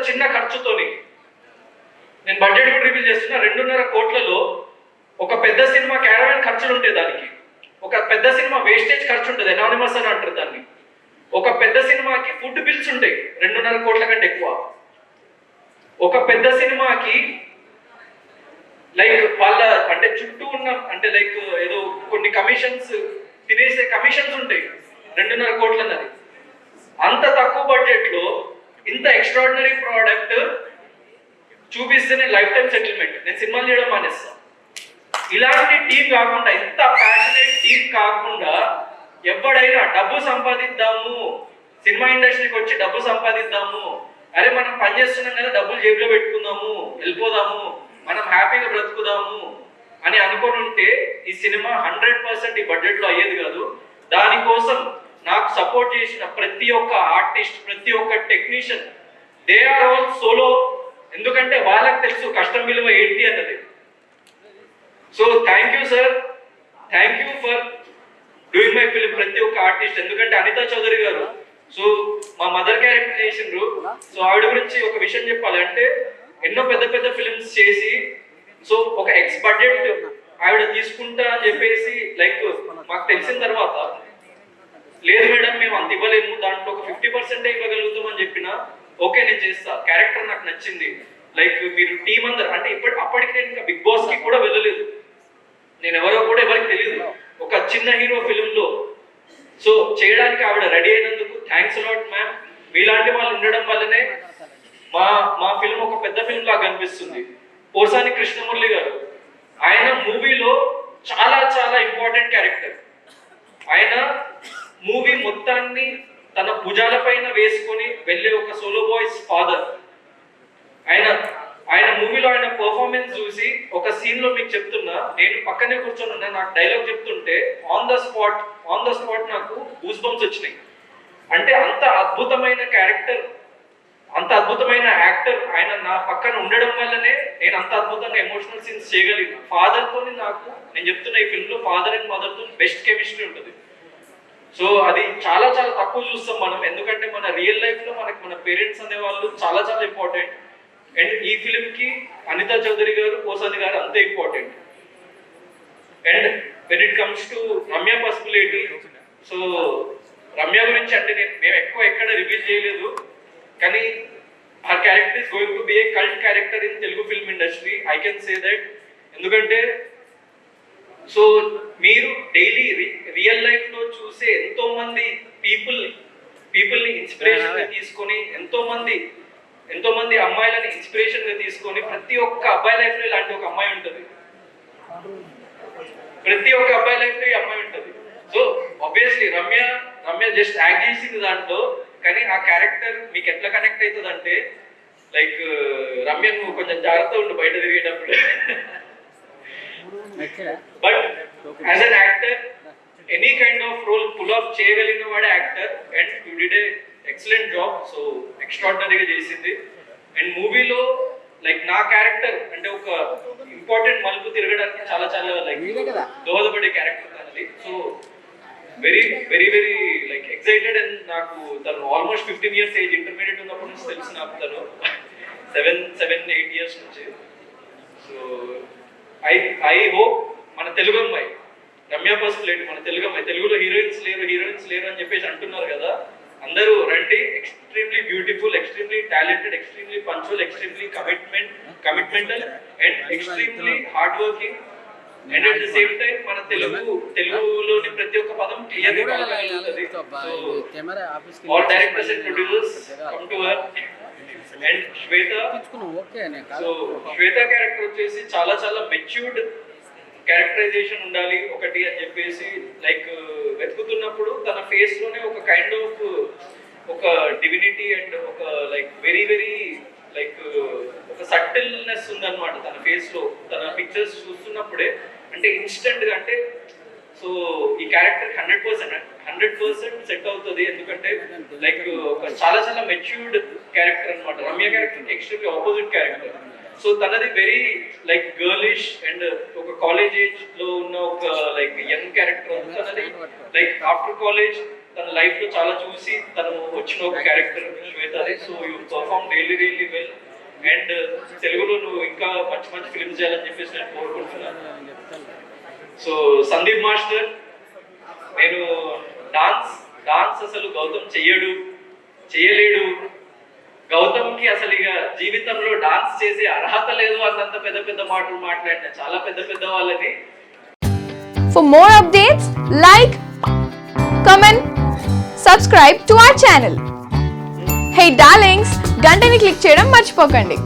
చిన్న ఖర్చుతోని నేను బడ్జెట్ కూడా రివీల్ చేస్తున్నా. 2.5 కోట్లలో ఒక పెద్ద సినిమా క్యారవాన్ ఖర్చులు ఉంటాయి, దానికి ఒక పెద్ద సినిమా వేస్టేజ్ ఖర్చు ఉంటుంది, ఎనానిమస్ అని అంటారు దాన్ని. ఒక పెద్ద సినిమాకి ఫుడ్ బిల్స్ ఉంటాయి 2.5 కోట్ల కంటే ఎక్కువ. ఒక పెద్ద సినిమాకి లైక్ వాళ్ళ అంటే చుట్టూ ఉన్న అంటే లైక్ ఏదో కొన్ని కమిషన్స్ తినేసే కమిషన్స్ ఉంటాయి 2.5 కోట్ల అన్నది. అంత తక్కువ బడ్జెట్ లో ఇంత ఎక్స్ట్రాడినరీ ప్రోడక్ట్ చూపిస్తేనే లైఫ్ టైం సెటిల్మెంట్. నేను సినిమాలు చేయడం మానేస్తా. ఇలాంటి టీం కాకుండా, ఇంత ప్యాషనేట్ టీం కాకుండా ఎవడైనా డబ్బు సంపాదిద్దాము, సినిమా ఇండస్ట్రీకి వచ్చి డబ్బు సంపాదిద్దాము, అరే మనం పనిచేస్తున్నాం కదా డబ్బులు జేబులో పెట్టుకుందాము వెళ్ళిపోదాము, మనం హ్యాపీగా బ్రతుకుదాము అని అనుకొని ఉంటే ఈ సినిమా 100% ఈ బడ్జెట్ లో అయ్యేది కాదు. దానికోసం నాకు సపోర్ట్ చేసిన ప్రతి ఒక్క ఆర్టిస్ట్, ప్రతి ఒక్క technician, they are all solo. ఎందుకంటే వాళ్ళకి తెలుసు కష్టం విలువ ఏంటి అన్నది. So thank you sir, thank you for doing my film. ప్రతి ఒక్క ఆర్టిస్ట్, ఎందుకంటే అనితా చౌదరి గారు సో మా మదర్ క్యారెక్టర్ చేసిండ్రు. సో ఆవిడ గురించి ఒక విషయం చెప్పాలి అంటే ఎన్నో పెద్ద పెద్ద ఫిల్మ్స్ చేసి సో ఒక ఎక్స్ బడ్జెట్ ఆవిడ తీసుకుంటా అని చెప్పేసి లైక్ మాకు తెలిసిన తర్వాత లేదు మేడం మేము అంత ఇవ్వలేము, దాంట్లో ఒక 50% ఇవ్వగలుగుతాం అని చెప్పిన ఓకే నేను చేస్తా, క్యారెక్టర్ నాకు నచ్చింది. లైక్ మీరు టీం అందరు అంటే అప్పటికి నేను ఇంకా బిగ్ బాస్ కి కూడా వెళ్ళలేదు, నేను ఎవరో కూడా ఎవరికి తెలియదు. ఒక చిన్న హీరో ఫిలిం లో సో చేయడానికి ఆవిడ రెడీ అయినందుకు థ్యాంక్స్ లాట్ మ్యామ్. మీలాంటి వాళ్ళు ఉండడం వల్లనే మా ఫిల్మ్ ఒక పెద్ద ఫిల్మ్ లాగా కనిపిస్తుంది. పోసాని కృష్ణమురళి గారు, ఆయన మూవీలో చాలా చాలా ఇంపార్టెంట్ క్యారెక్టర్. ఆయన మూవీ మొత్తాన్ని తన భుజాల పైన వేసుకొని వెళ్ళే ఒక సోలో బాయ్స్ ఫాదర్. ఆయన మూవీలో ఆయన పర్ఫార్మెన్స్ చూసి ఒక సీన్ లో మీకు చెప్తున్నా, నేను పక్కనే కూర్చొని ఉన్నా, నాకు డైలాగ్ చెప్తుంటే ఆన్ ద స్పాట్ నాకు గూస్ బంప్స్ వచ్చినాయి. అంటే అంత అద్భుతమైన క్యారెక్టర్, అంత అద్భుతమైన యాక్టర్ ఆయన నా పక్కన ఉండడం వల్లనే నేను అంత అద్భుతంగా ఎమోషనల్ సీన్స్ చేయగలిగాను. ఫాదర్ తోని నాకు, నేను చెప్తున్నా, ఈ ఫిల్మ్ లో ఫాదర్ అండ్ మదర్ తో బెస్ట్ కెమిస్ట్రీ ఉంటుంది. సో అది చాలా చాలా తక్కువ చూస్తాం మనం, ఎందుకంటే మన రియల్ లైఫ్ లో మనకి మన పేరెంట్స్ అనే వాళ్ళు చాలా చాలా ఇంపార్టెంట్. అండ్ ఈ ఫిలిం కి అనితా చౌదరి గారు, పోసాని గారు అంతే important. And when it comes to Ramya Pasupuleti, so Ramya గురించి అంటే మేము ఎక్కువ ఎక్కడ రివీల్ చేయలేదు, కానీ her character is going to be A cult character in Telugu film industry, I can say that. ఎందుకంటే సో మీరు డైలీ రియల్ లైఫ్ లో చూసే ఎంతో మంది పీపుల్ని ఇన్స్పిరేషన్ గా తీసుకొని, ఎంతో మంది అమ్మాయిలని ఇన్స్పిరేషన్ గా తీసుకొని, ప్రతి ఒక్క అబ్బాయి లైఫ్ లో ఇలాంటి ఒక అమ్మాయి ఉంటుంది, ప్రతి ఒక్క అబ్బాయి లైఫ్ లో ఈ అమ్మాయి ఉంటుంది. So obviously Ramya just act చేసింది దాంట్లో, కానీ ఆ క్యారెక్టర్ మీకు ఎట్లా కనెక్ట్ అవుతుంది అంటే, లైక్ రమ్య నువ్వు కొంచెం జాగ్రత్త ఉండు బయట తిరిగేటప్పుడు. But as an actor any kind of role pull off చేయగలిగిన వాడే actor. And you did a excellent job, so ఎక్స్ట్రాడినరీగా చేసింది. అండ్ మూవీలో లైక్ నా క్యారెక్టర్ అంటే ఒక ఇంపార్టెంట్ మలుపు తిరగడానికి చాలా చాలా లైక్ దోహదపడే క్యారెక్టర్ అనేది. So very very very like excited. And నాకు తను ఆల్మోస్ట్ 15 years ఏజ్, ఇంటర్మీడియట్ ఉన్నప్పటి నుంచి తెలిసి నాకు తను 7-8 years నుంచి. సో ఐ హోప్ మన తెలుగు అమ్మాయి రమ్య పసుపులేటి, మన తెలుగు అమ్మాయి, తెలుగులో హీరోయిన్స్ లేరు అని చెప్పేసి అంటున్నారు కదా, అందరూ రండి. Extremely beautiful, extremely talented, extremely punctual, extremely commitmental and extremely hard working. And at the same time మన తెలుగులోని ప్రతి ఒక్క పదం క్లియర్ గా ఉంటుంది. So all directors and producers come to her. And Swetha, so Swetha character వచ్చేసి చాలా చాలా మెచ్యూర్డ్ క్యారెక్టరైజేషన్ ఉండాలి ఒకటి అని చెప్పేసి లైక్ వెతుకుతున్నప్పుడు తన ఫేస్ లోనే ఒక కైండ్ ఆఫ్ ఒక డివినిటీ అండ్ ఒక లైక్ వెరీ వెరీ లైక్ ఒక సటిల్నెస్ ఉందన్నమాట తన ఫేస్ లో. తన పిక్చర్స్ చూస్తున్నప్పుడే అంటే ఇన్స్టెంట్ గా అంటే సో ఈ క్యారెక్టర్ 100% సెట్ అవుతుంది. ఎందుకంటే లైక్ ఒక చాలా చాలా మెచ్యూర్డ్ క్యారెక్టర్ అనమాట. Ramya character extremely opposite character. So తనది వెరీ లైక్ గర్లిష్ అండ్ ఒక కాలేజ్ ఏజ్ లో ఉన్న ఒక లైక్ యంగ్ క్యారెక్టర్. తనది లైక్ ఆఫ్టర్ కాలేజ్ తన లైఫ్ లో చాలా చూసి తను వచ్చిన ఒక క్యారెక్టర్ శ్వేతది. So you perform really well. And తెలుగులో నువ్వు ఇంకా మంచి మంచి ఫిల్మ్స్ చేయాలని చెప్పేసి నేను కోరుకుంటున్నాను. సో సందీప్ మాస్టర్, నేను డాన్స్ అసలు గౌతమ్ చేయలేడు. గౌతమ్కి అసలు ఇక జీవితంలో డాన్స్ చేసే అర్హత లేదు అన్నంత పెద్ద పెద్ద మాటలు మాట్లాడిన చాలా పెద్ద వాళ్ళని. For more updates, like, comment, subscribe to our channel. Hey darlings, గంటని click చేయడం మర్చిపోకండి.